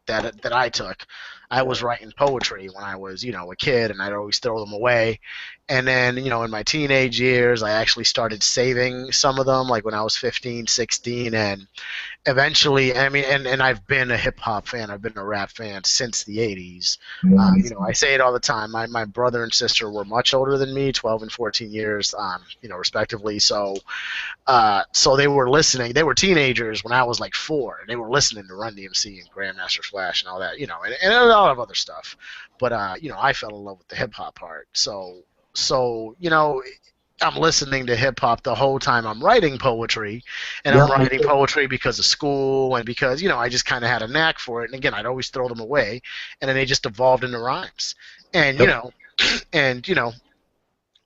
I took. I was writing poetry when I was a kid, and I'd always throw them away. And then in my teenage years, I actually started saving some of them, like when I was 15, 16, and eventually, I mean, and I've been a hip hop fan. I've been a rap fan since the 80s. I say it all the time. My brother and sister were much older than me, 12 and 14 years, respectively. So they were listening. They were teenagers when I was like 4, and they were listening to Run DMC and Grandmaster Flash and all that, and a lot of other stuff. But I fell in love with the hip hop part. So I'm listening to hip hop the whole time I'm writing poetry, and I'm writing poetry because of school and because I just kind of had a knack for it. And again, I'd always throw them away, and then they just evolved into rhymes. And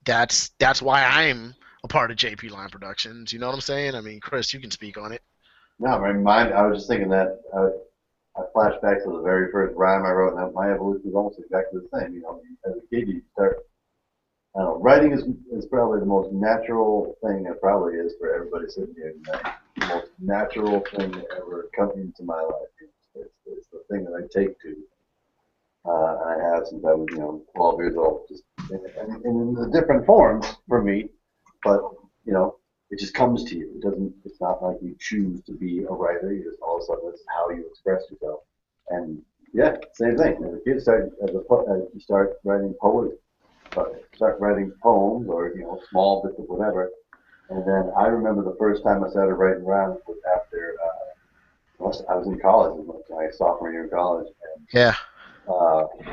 that's why I'm a part of JP Line Productions. You know what I'm saying? I mean, Chris, you can speak on it. No, I was just thinking that I flashed back to the very first rhyme I wrote, and my evolution was almost exactly the same. As a kid, you start. I don't know, writing is probably the most natural thing it probably is for everybody sitting here tonight. The most natural thing that ever come into my life. It's the thing that I take to. And I have since I was 12 years old. Just and in the different forms for me, but it just comes to you. It's not like you choose to be a writer. You just all of a sudden this is how you express yourself. And yeah, same thing. As a kid, you start writing poetry. Start writing poems or small bits of whatever, and then I remember the first time I started writing rhymes was after I was in college, it was my sophomore year in college, and Yeah.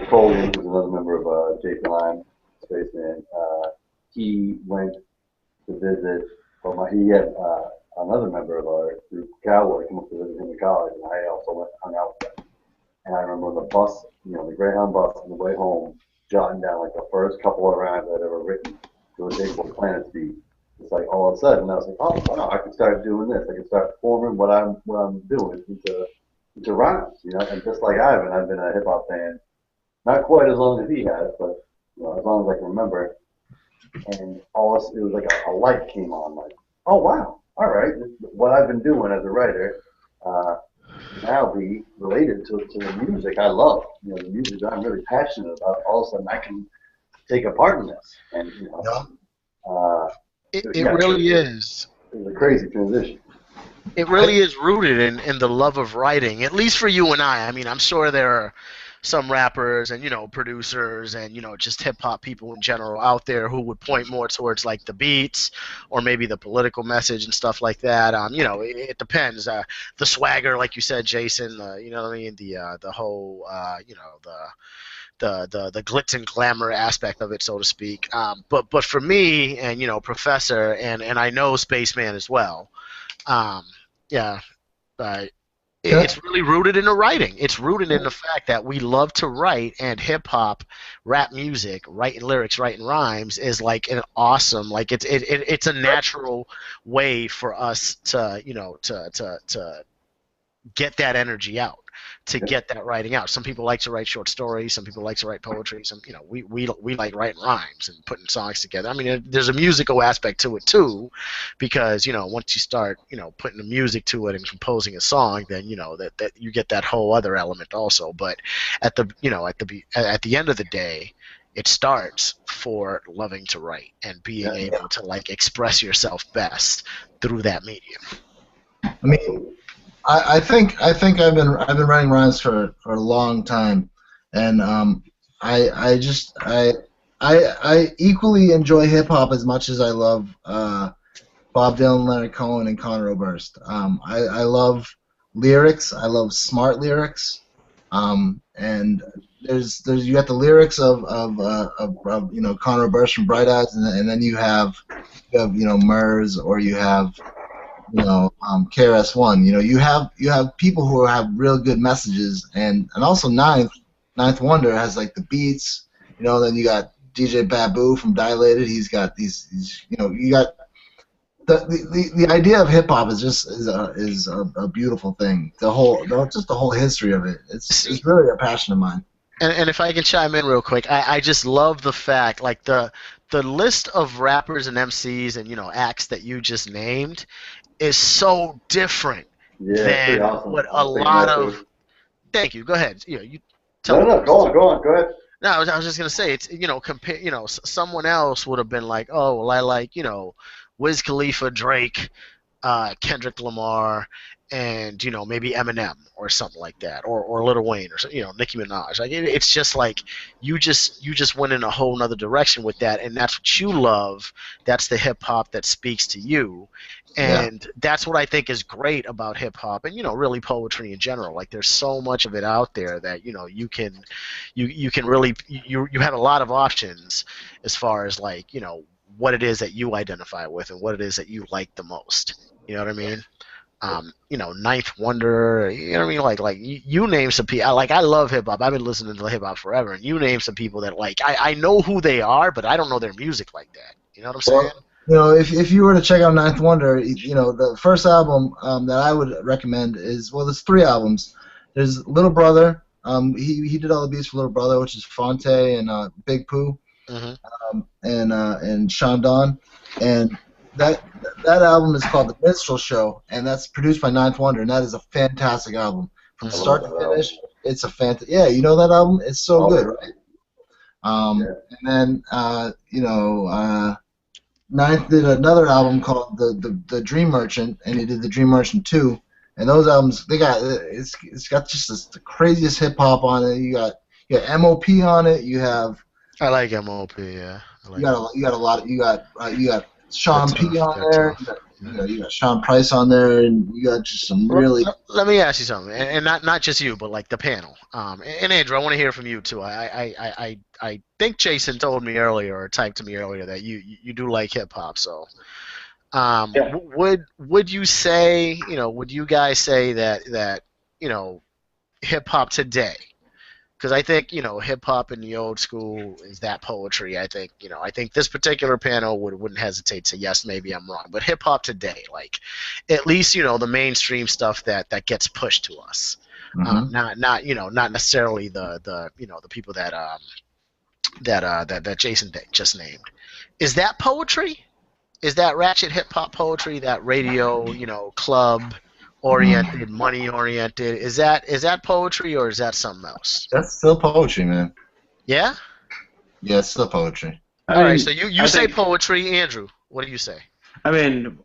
Napoleon, who's another member of JP Line Spaceman, he went to visit. He had another member of our group, Cowboy, come up to visit him in college, and I also went and hung out with them. And I remember on the bus, the Greyhound bus on the way home, jotting down like the first couple of rhymes I'd ever written to a Oddball Planet beat. It's like all of a sudden I was like, oh wow, I can start doing this. I can start forming what I'm doing into rhymes, And just like I've been a hip hop fan, not quite as long as he has, but as long as I can remember. And it was like a light came on, like, oh wow, all right, what I've been doing as a writer. Now be related to the music I love, the music that I'm really passionate about. All of a sudden, I can take a part in this, and it really is. It was a crazy transition. It really is rooted in the love of writing, at least for you and I. I mean, I'm sure there are some rappers and producers and just hip hop people in general out there who would point more towards like the beats or maybe the political message and stuff like that. It depends. The swagger, like you said, Jason. You know what I mean? The whole the glitz and glamour aspect of it, so to speak. But for me and Professor and I know Spaceman as well. It's really rooted in the writing. It's rooted in the fact that we love to write, and hip hop, rap music, writing lyrics, writing rhymes is like an awesome, like it's a natural way for us to to get that energy out, to get that writing out. Some people like to write short stories. Some people like to write poetry. Some, we like writing rhymes and putting songs together. I mean, there's a musical aspect to it too, because once you start putting the music to it and composing a song, then that you get that whole other element also. But at the at the end of the day, it starts for loving to write and being able to express yourself best through that medium. I mean, I think I've been writing rhymes for a long time, and I equally enjoy hip hop as much as I love Bob Dylan, Leonard Cohen, and Conor Oberst. I love lyrics. I love smart lyrics, and there's you got the lyrics of Conor Oberst from Bright Eyes, and then you have Murs, or you have KRS-One. You have people who have real good messages, and also Ninth Wonder has like the beats. Then you got DJ Babu from Dilated. He's got these you got the idea of hip hop is a beautiful thing. The whole history of it. It's really a passion of mine. And if I can chime in real quick, I just love the fact, the list of rappers and MCs and acts that you just named is so different than awesome. what a lot of. Thank you. Go ahead. You tell me. No, go on. Go ahead. No, I was just gonna say, it's compare. Someone else would have been like, oh, well, I like Wiz Khalifa, Drake, Kendrick Lamar, and maybe Eminem or something like that, or Lil Wayne, or Nicki Minaj. It's just like you just went in a whole nother direction with that, and that's what you love. That's the hip hop that speaks to you, and that's what I think is great about hip hop, and really poetry in general. Like, there's so much of it out there that you can really you have a lot of options as far as what it is that you identify with and what it is that you like the most. You know what I mean? Ninth Wonder, you name some people. I love hip hop. I've been listening to hip hop forever, and you name some people that I know who they are, but I don't know their music like that. You know what I'm saying? If you were to check out Ninth Wonder, the first album that I would recommend is, there's 3 albums. There's Little Brother. He did all the beats for Little Brother, which is Fonte and Big Pooh, and Sean Don, and that album is called The Minstrel Show, and that's produced by Ninth Wonder, and that is a fantastic album from start to finish. It's a fantastic. Yeah, you know that album? It's so good, right? And then Ninth did another album called the Dream Merchant, and he did the Dream Merchant 2. And those albums, it's got just the craziest hip hop on it. You got MOP on it. You have. I like MOP. Yeah. You got a lot. You got Sean P on there. You got Sean Price on there, and you got just some really. Let me ask you something, and not just you, but the panel. And Andrew, I want to hear from you too. I think Jason told me earlier, or typed to me earlier, that you do like hip hop. So, would you say, would you guys say that hip hop today? Because I think hip hop in the old school is that poetry. I think I think this particular panel wouldn't hesitate to say yes, maybe I'm wrong, but hip hop today, at least the mainstream stuff that gets pushed to us, not necessarily the people that Jason just named. Is that poetry? Is that ratchet hip hop poetry? That radio club oriented, money oriented? Is that poetry, or is that something else? That's still poetry, man. Yeah? Yeah, it's still poetry. All right, so you say poetry. Andrew, what do you say? I mean,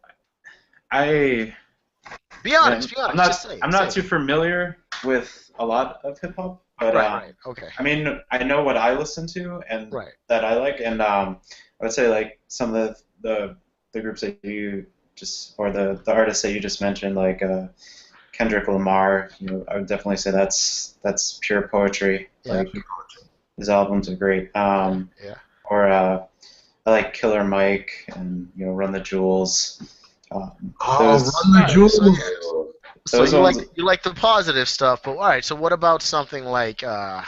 Be honest. I'm not too familiar with a lot of hip hop, but right. Okay. I mean, I know what I listen to and that I like, and I would say some of the groups that you just, or the artists that you just mentioned, like Kendrick Lamar, I would definitely say that's pure poetry. Yeah. His albums are great. Or I like Killer Mike and Run the Jewels. Run the Jewels. So you like the positive stuff, but all right. So what about something like God?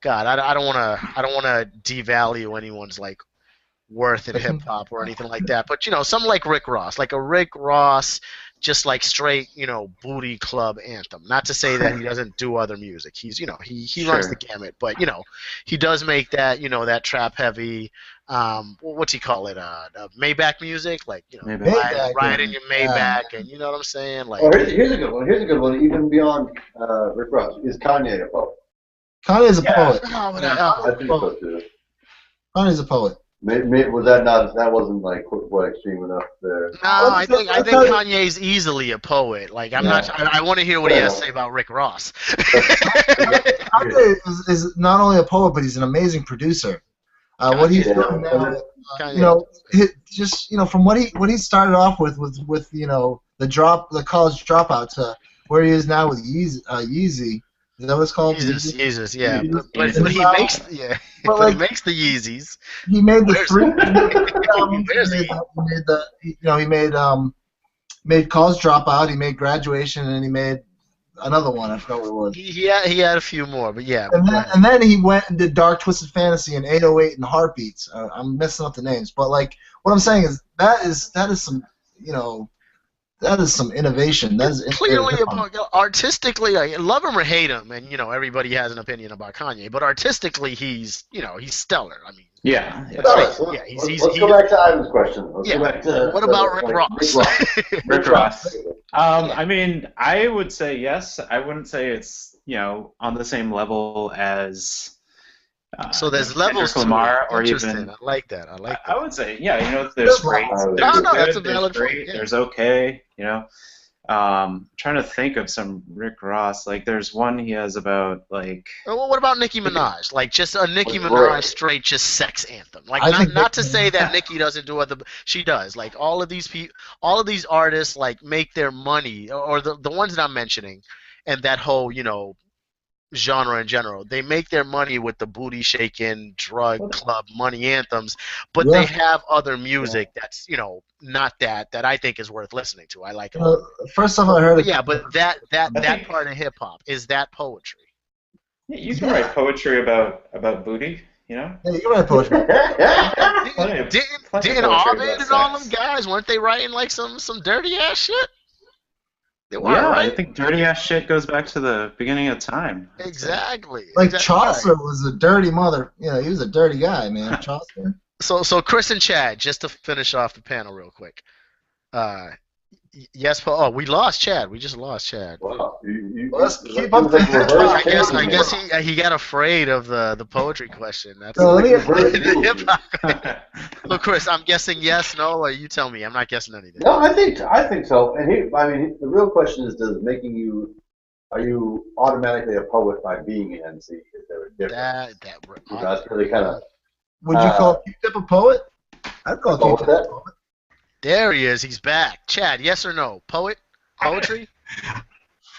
I don't want to devalue anyone's worth in hip hop or anything like that. But someone like Rick Ross, like a Rick Ross, just like straight, booty club anthem. Not to say that he doesn't do other music. He's, he runs the gamut. But he does make that, that trap heavy. What's he call it? Maybach music, like ride in your Maybach, and you know what I'm saying? Like, here's a good one. Here's a good one. Even beyond Rick Ross, is Kanye a poet? Kanye's a poet. I think so too. Kanye's a poet. Was that not? That wasn't like what extreme enough there. No, I think Kanye's easily a poet. Like I'm not. I want to hear what he has to say about Rick Ross. Kanye is not only a poet, but he's an amazing producer. What he's done now, from what he started off with the college dropout to where he is now with Yeezy. Is that what it's called? Yeezus, yeah. But he makes the Yeezys. He made the three albums. He made College Dropout. He made Graduation, and he made another one. I forgot what it was. He had a few more, but yeah. And then he went and did Dark Twisted Fantasy and 808 and Heartbeats. I'm messing up the names, but like what I'm saying is that is some that is some innovation. That is clearly artistically, love him or hate him, and everybody has an opinion about Kanye, but artistically he's stellar. I mean, let's go back to Ivan's question. Let's go back to what about Rick Ross? Rick Ross. I mean, I would say yes. I wouldn't say it's on the same level as. So there's levels to Lamar, it. Or even I like that. I would say there's great. That's a valid there's point. There's okay. Trying to think of some Rick Ross. Like there's one he has about like. Well, what about Nicki Minaj? Like just a Nicki Minaj straight just sex anthem. Like not to say that Nicki doesn't do other. She does. Like all of these artists like make their money, or the ones that I'm mentioning, and that whole genre in general. They make their money with the booty shaking, drug club money anthems, but they have other music that's not that I think is worth listening to. I like it. First time I heard it. Yeah, but that part of hip hop is that poetry. Yeah, you can write poetry about booty. Yeah, you can write poetry. Didn't Ovid and all them guys, weren't they writing like some dirty ass shit? I think dirty ass shit goes back to the beginning of time. Exactly. Like Chaucer was a dirty mother. He was a dirty guy, man. Chaucer. So Chris and Chad, just to finish off the panel real quick. Yes, Paul. Oh, we lost Chad. We just lost Chad. Wow. Let's keep up I guess he got afraid of the poetry question. That's Look, Chris, I'm guessing yes, no, or you tell me. I'm not guessing anything. No, I think so. And the real question is, are you automatically a poet by being an MC? Is there a difference? That's really kind of. Would you call Q-Tip a poet? I'd call Q-Tip a poet. There he is. He's back. Chad, yes or no? Poetry?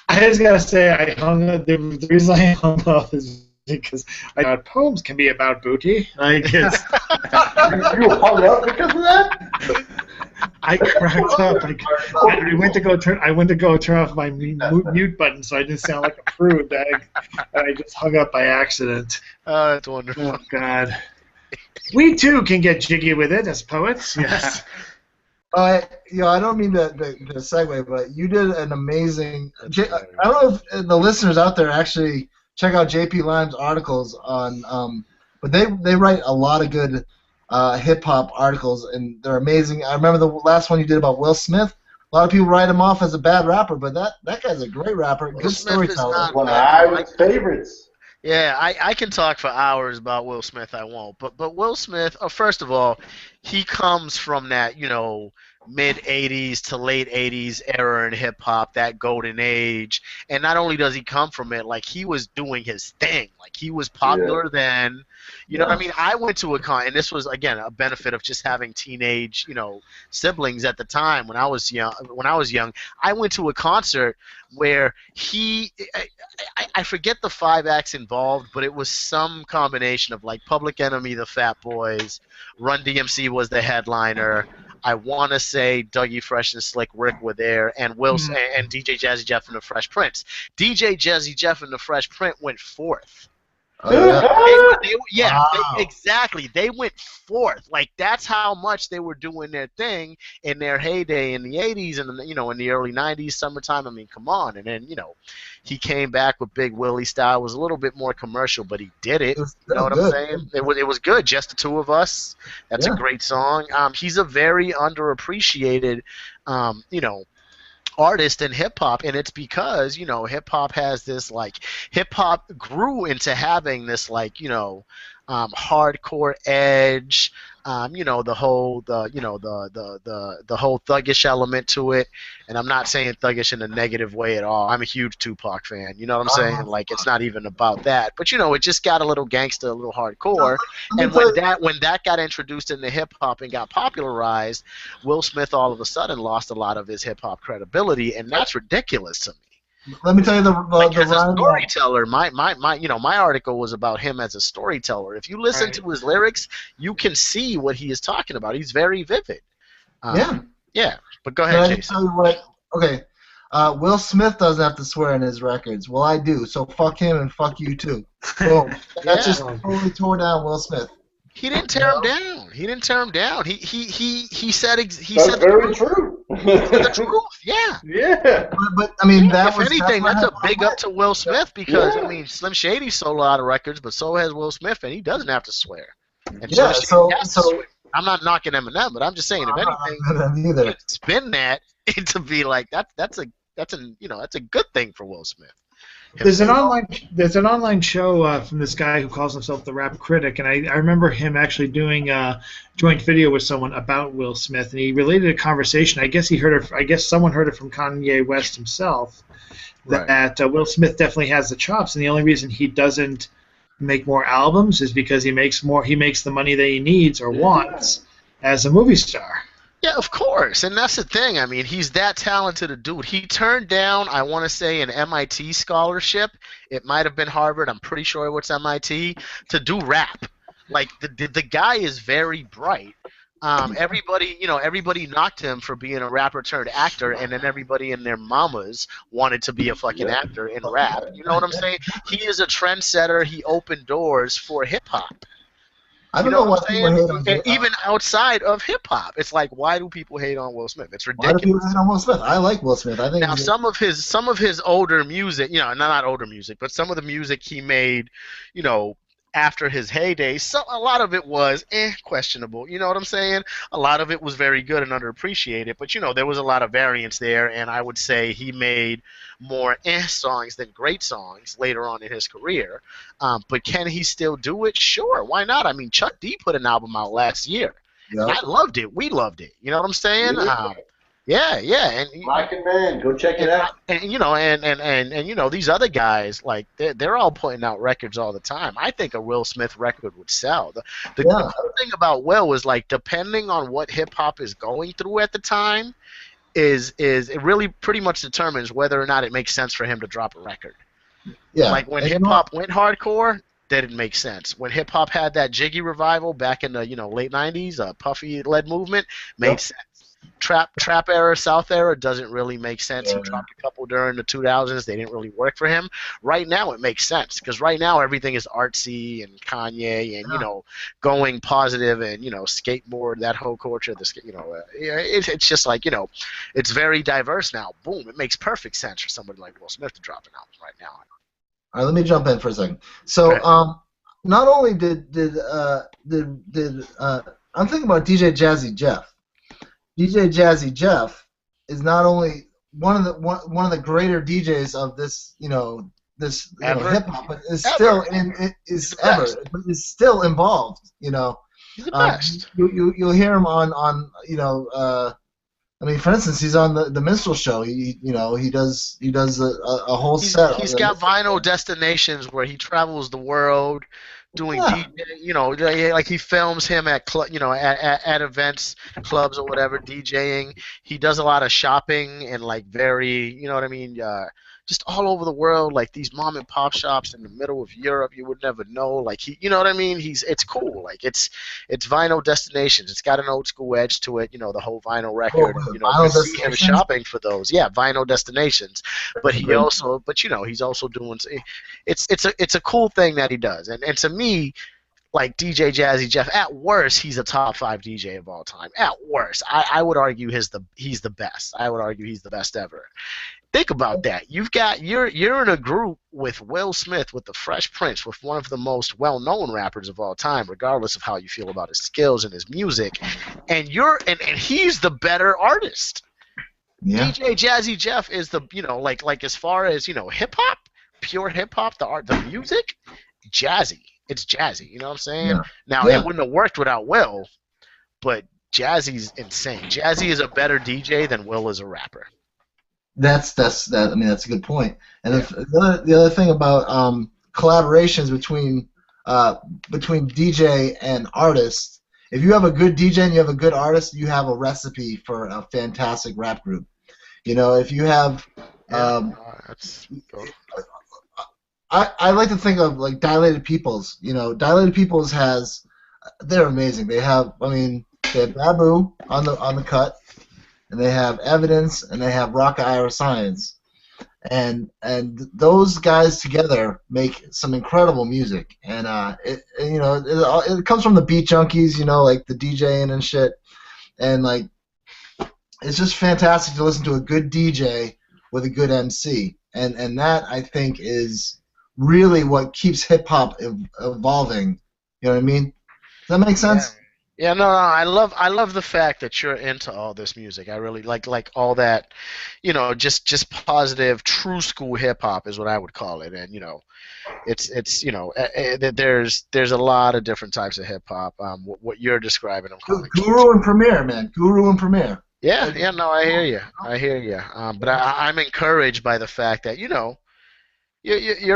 I just gotta say, the reason I hung up is because I thought poems can be about booty. You hung up because of that? I cracked up. I went to go turn off my mute button, so I didn't sound like a prude. I just hung up by accident. Oh, that's wonderful. Oh God. We too can get jiggy with it as poets. Yes. I don't mean to segue, but you did an amazing. I don't know if the listeners out there actually check out JP Lime's articles on, but they write a lot of good hip hop articles, and they're amazing. I remember the last one you did about Will Smith. A lot of people write him off as a bad rapper, but that guy's a great rapper, good storyteller. One of Ivan's favorites. Yeah, I can talk for hours about Will Smith. I won't. But Will Smith, first of all, he comes from that, mid 80s to late 80s era in hip hop, that golden age. And not only does he come from it, like he was doing his thing. Like he was popular then. You know what I mean? I went to a con, and this was again a benefit of just having teenage, siblings at the time when I was young. I went to a concert where I forget the 5 acts involved, but it was some combination of like Public Enemy, the Fat Boys, Run DMC was the headliner. I want to say Dougie Fresh and Slick Rick were there, and and DJ Jazzy Jeff and the Fresh Prince. DJ Jazzy Jeff and the Fresh Prince went 4th. Oh, yeah. Wow. Exactly. They went fourth. Like that's how much they were doing their thing in their heyday in the '80s and in the early '90s, summertime. I mean, come on. And then he came back with Big Willie style. It was a little bit more commercial, but he did it. It was You know still what I'm good. saying? It was good. Just the two of us. That's a Yeah. great song. He's a very underappreciated, artist in hip hop, and it's because hip hop has this hip hop grew into having this hardcore edge, the whole thuggish element to it, and I'm not saying thuggish in a negative way at all. I'm a huge Tupac fan. You know what I'm saying? Like it's not even about that, but it just got a little gangster, a little hardcore, and when that got introduced into hip hop and got popularized, Will Smith all of a sudden lost a lot of his hip hop credibility, and that's ridiculous to me. Let me tell you the As a rhyme. storyteller, my article was about him as a storyteller. If you listen to his lyrics, you can see what he is talking about. He's very vivid. Yeah. But go ahead, Can I Jason. tell you what? Okay. Will Smith doesn't have to swear in his records. Well, I do. So fuck him and fuck you too. Boom. That just totally tore down Will Smith. He didn't tear him down. He didn't tear him down. He said That's very true. the truth. Yeah. Yeah. But I mean, If anything, that's a big up to Will Smith because Slim Shady sold a lot of records, but so has Will Smith, and he doesn't have to swear. And Yeah. Slim Shady has to swear. I'm not knocking Eminem, but I'm just saying, if anything, you could spin that to be like that's a good thing for Will Smith. There's an online show from this guy who calls himself the Rap Critic, and I remember him actually doing a joint video with someone about Will Smith, and he related a conversation. I guess someone heard it from Kanye West himself that Will Smith definitely has the chops, and the only reason he doesn't make more albums is because he makes the money that he needs or wants as a movie star. Yeah, of course, and that's the thing. I mean, he's that talented a dude. He turned down, I want to say, an MIT scholarship. It might have been Harvard. I'm pretty sure it was MIT to do rap. Like the guy is very bright. Everybody knocked him for being a rapper turned actor, and then everybody and their mamas wanted to be a fucking actor in rap. You know what I'm saying? He is a trendsetter. He opened doors for hip hop. I don't know what people hate on him. Even outside of hip hop, it's like, why do people hate on Will Smith? It's ridiculous. Why do people hate on Will Smith? I like Will Smith. I think now some of his older music, not older music, but some of the music he made, after his heyday, a lot of it was questionable. You know what I'm saying? A lot of it was very good and underappreciated, but there was a lot of variance there, and I would say he made more songs than great songs later on in his career. But can he still do it? Sure, why not? I mean, Chuck D put an album out last year, and I loved it. We loved it. You know what I'm saying? Yeah, and Black and Man, go check it out. And these other guys, like they're all putting out records all the time. I think a Will Smith record would sell. The cool thing about Will is like depending on what hip hop is going through at the time, is it really pretty much determines whether or not it makes sense for him to drop a record. Yeah. Like when hip hop went hardcore, that didn't make sense. When hip hop had that jiggy revival back in the late '90s, Puffy led movement made sense. Trap era, South era doesn't really make sense. He dropped a couple during the 2000s. They didn't really work for him. Right now it makes sense because right now everything is artsy and Kanye and going positive and skateboard, that whole culture. It's just like it's very diverse now. Boom, it makes perfect sense for somebody like Will Smith to drop an album right now. All right, let me jump in for a second. So not only did I'm thinking about DJ Jazzy Jeff. DJ Jazzy Jeff is not only one of the greater DJs of this hip hop, but is still involved. He's the best. You'll hear him on I mean, for instance, he's on the Minstrel Show. He does a whole set. He's got vinyl destinations where he travels the world doing DJ, like he films him at at events, clubs or whatever, DJing. He does a lot of shopping and like very, just all over the world, like these mom and pop shops in the middle of Europe. You would never know. Like you know what I mean? It's cool. Like it's vinyl destinations. It's got an old school edge to it. You know, the whole vinyl record. Oh, You know, vinyl you see him destinations? shopping for those. Yeah, vinyl destinations. But That's great. but you know, he's also doing. It's a cool thing that he does. And to me, like DJ Jazzy Jeff, at worst, he's a top 5 DJ of all time. At worst, I would argue he's the best. I would argue he's the best ever. Think about that. You're in a group with Will Smith, with the Fresh Prince, with one of the most well-known rappers of all time, regardless of how you feel about his skills and his music, and he's the better artist. Yeah. DJ Jazzy Jeff is the like as far as hip hop, pure hip hop, the music, jazzy. It's jazzy. You know what I'm saying? Yeah. Now Yeah. it wouldn't have worked without Will, but Jazzy's insane. Jazzy is a better DJ than Will is a rapper. That's that. I mean, that's a good point. And the other thing about collaborations between DJ and artist, if you have a good DJ and you have a good artist, you have a recipe for a fantastic rap group. You know, if you have, I like to think of like Dilated Peoples. You know, Dilated Peoples they're amazing. They have Babu on the cut. And they have Evidence, and they have Rock Ira Science, and those guys together make some incredible music. And it comes from the Beat Junkies, like the DJing and shit, and like it's just fantastic to listen to a good DJ with a good MC, and that I think is really what keeps hip hop evolving. You know what I mean? Does that make sense? Yeah, no, I love the fact that you're into all this music. I really like all that, just positive, true school hip hop is what I would call it. And there's a lot of different types of hip hop. What you're describing, I'm calling Guru and Premier, man. Guru and Premier. Yeah, no, I hear you. But I'm encouraged by the fact that you're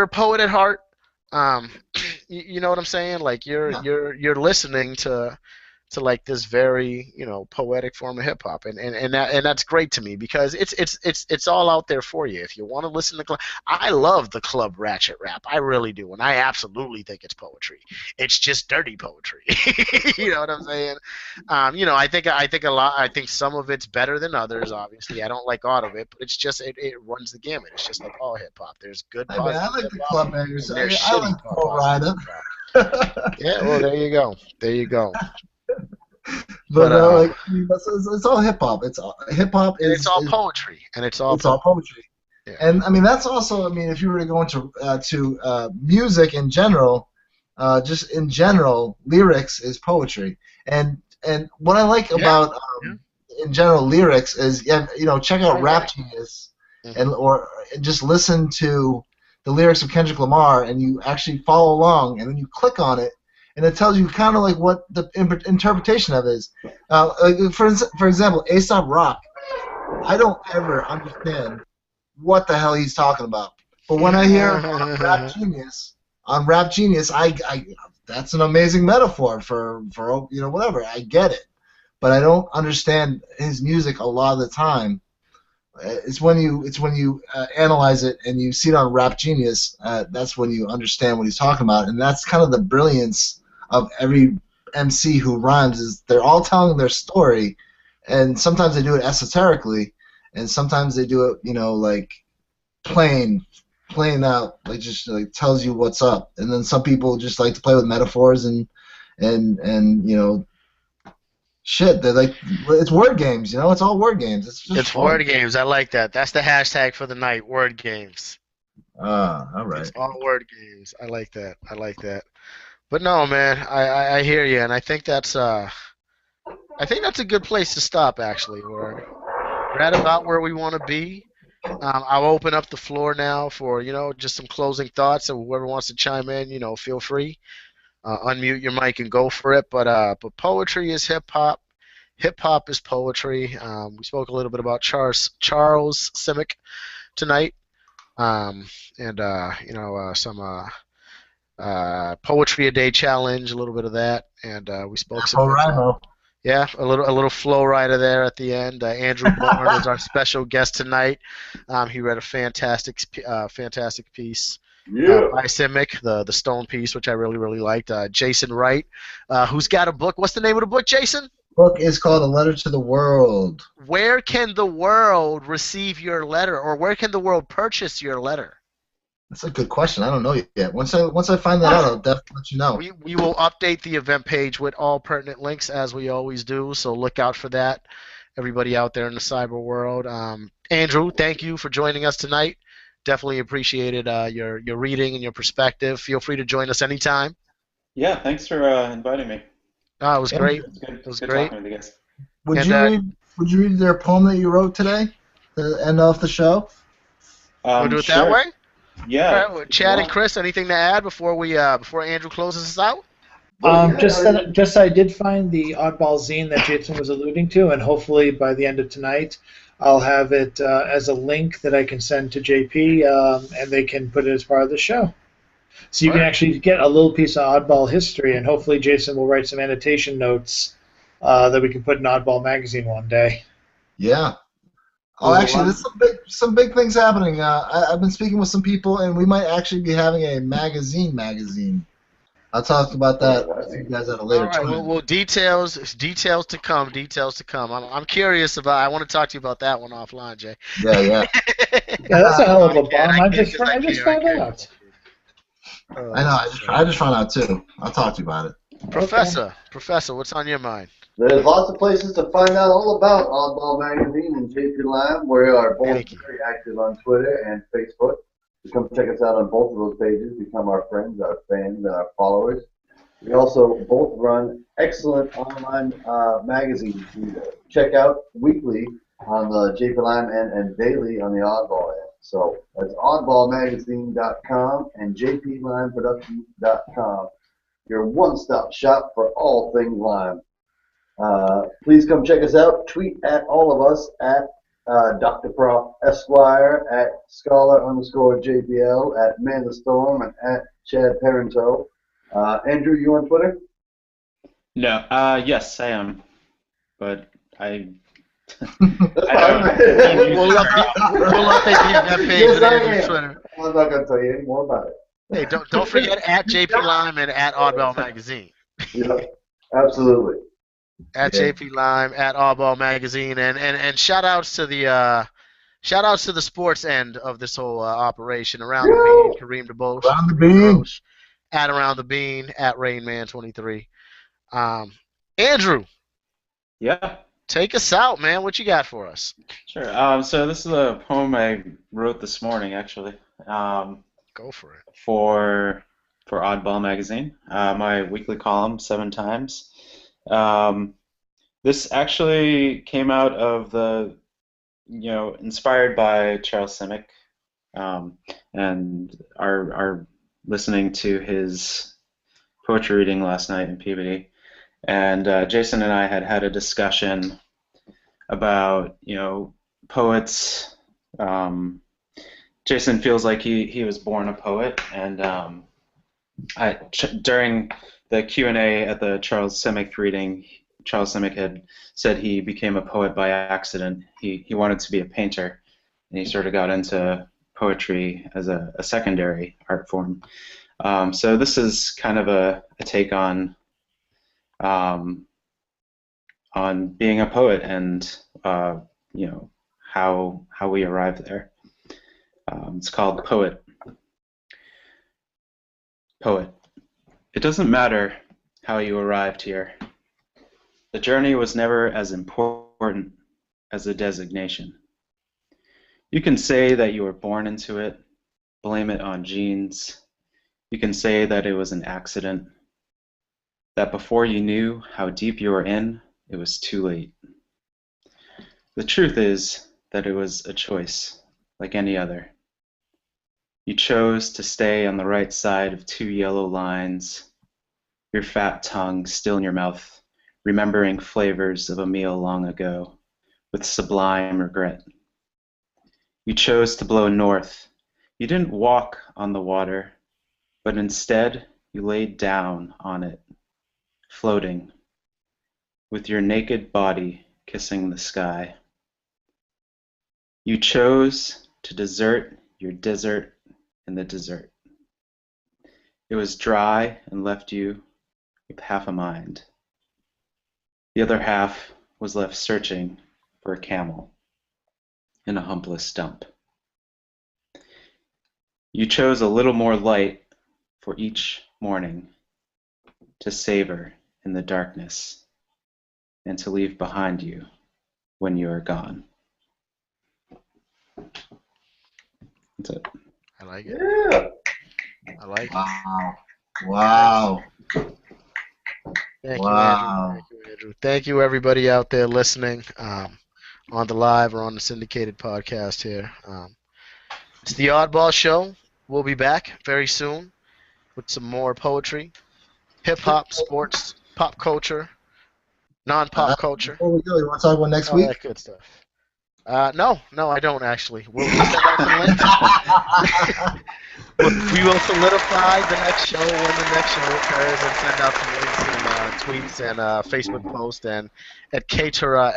a poet at heart. You know what I'm saying? Like you're listening to like this very poetic form of hip hop, and that's great to me because it's all out there for you if you want to listen to. I love the club ratchet rap, I really do, and I absolutely think it's poetry. It's just dirty poetry. You know what I'm saying? I think some of it's better than others. Obviously, I don't like all of it, but it's just it runs the gamut. It's just like all hip hop. There's good. I like the club bangers. I like Paul Rider. Yeah, well, there you go. But it's all hip hop. It's all poetry, and it's all poetry. Yeah. And I mean that's also if you were to go into music in general, just in general, lyrics is poetry. And what I like about in general lyrics is check out Rap Genius or just listen to the lyrics of Kendrick Lamar, and you actually follow along, and then you click on it. And it tells you kind of like what the interpretation of it is. For example, A$AP Rock, I don't ever understand what the hell he's talking about. But when I hear on Rap Genius, I that's an amazing metaphor for whatever. I get it, but I don't understand his music a lot of the time. It's when you analyze it and you see it on Rap Genius, that's when you understand what he's talking about, and that's kind of the brilliance of every MC who rhymes is they're all telling their story, and sometimes they do it esoterically, and sometimes they do it like plain out, like just like tells you what's up, and then some people just like to play with metaphors and shit. They're like it's word games, it's all word games. It's fun. Word games. I like that. That's the hashtag for the night. Word games. All right. It's all word games. I like that. But no, man, I hear you, and I think that's a good place to stop. Actually, we're right about where we want to be. I'll open up the floor now for just some closing thoughts, and whoever wants to chime in, feel free. Unmute your mic and go for it. But poetry is hip hop. Hip hop is poetry. We spoke a little bit about Charles Simic tonight, and some. Poetry a day challenge, a little bit of that, and we spoke some. Yeah, a little flow rider there at the end. Andrew Borne is our special guest tonight. He read a fantastic piece Yeah. by Simic, the Stone piece, which I really liked. Jason Wright, who's got a book. What's the name of the book, Jason? Book is called A Letter to the World. Where can the world receive your letter, or where can the world purchase your letter? That's a good question. I don't know yet. Once I find that out, I'll definitely let you know. We will update the event page with all pertinent links as we always do, so look out for that, everybody out there in the cyber world. Andrew, thank you for joining us tonight. Definitely appreciated your reading and your perspective. Feel free to join us anytime. Yeah, thanks for inviting me. It was great. It's good. It was good great. talking with you guys. Would you read their poem that you wrote today to end off the show? We'll do it Sure. that way? Yeah. All right, well, Chad and Chris, anything to add before Andrew closes us out? Just I did find the Oddball zine that Jason was alluding to, and hopefully by the end of tonight, I'll have it as a link that I can send to JP, and they can put it as part of the show. So you can actually get a little piece of Oddball history, and hopefully Jason will write some annotation notes that we can put in Oddball Magazine one day. Yeah. Oh, actually, there's some big things happening. I've been speaking with some people, and we might actually be having a magazine. I'll talk about that with you guys at a later time. Well, details to come. I'm curious about. I want to talk to you about that one offline, Jay. Yeah. Yeah, that's a hell of a bomb. I just found out. I know. I just found out too. I'll talk to you about it. Professor, what's on your mind? There's lots of places to find out all about Oddball Magazine and JP Lime. We are both very active on Twitter and Facebook. So come check us out on both of those pages. Become our friends, our fans, and our followers. We also both run excellent online magazines. Check out weekly on the JP Lime and daily on the Oddball end. So that's oddballmagazine.com and jplimeproductions.com. Your one-stop shop for all things Lime. Please come check us out. Tweet at all of us at Dr. Prof Esquire, at Scholar_JPL, at Man the Storm, and at Chad Parento. Andrew, you on Twitter? No. Yes, I am. But I. We'll update that page on Andrew's Twitter. I'm not going to tell you any more about it. Hey, don't forget at JP Lime and at Oddball Magazine. Yeah, absolutely. At JP Lime, at Oddball Magazine, and shout outs to the sports end of this whole operation. Around the Bean, Kareem DeBosch. Around the Bean. At Around the Bean, at Rainman23. Andrew. Yeah. Take us out, man. What you got for us? Sure. So this is a poem I wrote this morning, actually. Go for it. For Oddball Magazine, my weekly column, 7 times. This actually came out of inspired by Charles Simic, and our listening to his poetry reading last night in Peabody. And Jason and I had a discussion about, poets. Jason feels like he was born a poet, and during the Q&A at the Charles Simic reading, Charles Simic had said he became a poet by accident. He wanted to be a painter, and he sort of got into poetry as a secondary art form. So this is kind of a take on being a poet and how we arrived there. It's called Poet. Poet. It doesn't matter how you arrived here. The journey was never as important as the designation. You can say that you were born into it, blame it on genes. You can say that it was an accident, that before you knew how deep you were in, it was too late. The truth is that it was a choice, like any other. You chose to stay on the right side of 2 yellow lines, your fat tongue still in your mouth, remembering flavors of a meal long ago, with sublime regret. You chose to blow north. You didn't walk on the water, but instead you laid down on it, floating, with your naked body kissing the sky. You chose to desert your desert in the desert. It was dry and left you with half a mind. The other half was left searching for a camel in a humpless stump. You chose a little more light for each morning to savor in the darkness and to leave behind you when you are gone. That's it. I like it. Yeah. I like it. Wow. Wow. Thank you, Wow. Andrew. Thank you, Andrew. Thank you, everybody out there listening on the live or on the syndicated podcast here. It's the Oddball Show. We'll be back very soon with some more poetry, hip-hop, sports, pop culture, non-pop culture, Before we go, you want to talk about next all week? that good stuff. No, I don't actually. We'll send out some links. We will solidify the next show when the next show occurs and send out some links and tweets and Facebook posts and at Caterer.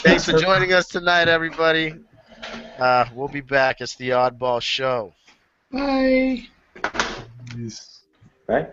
Thanks for joining us tonight, everybody. We'll be back. It's the Oddball Show. Bye. Right?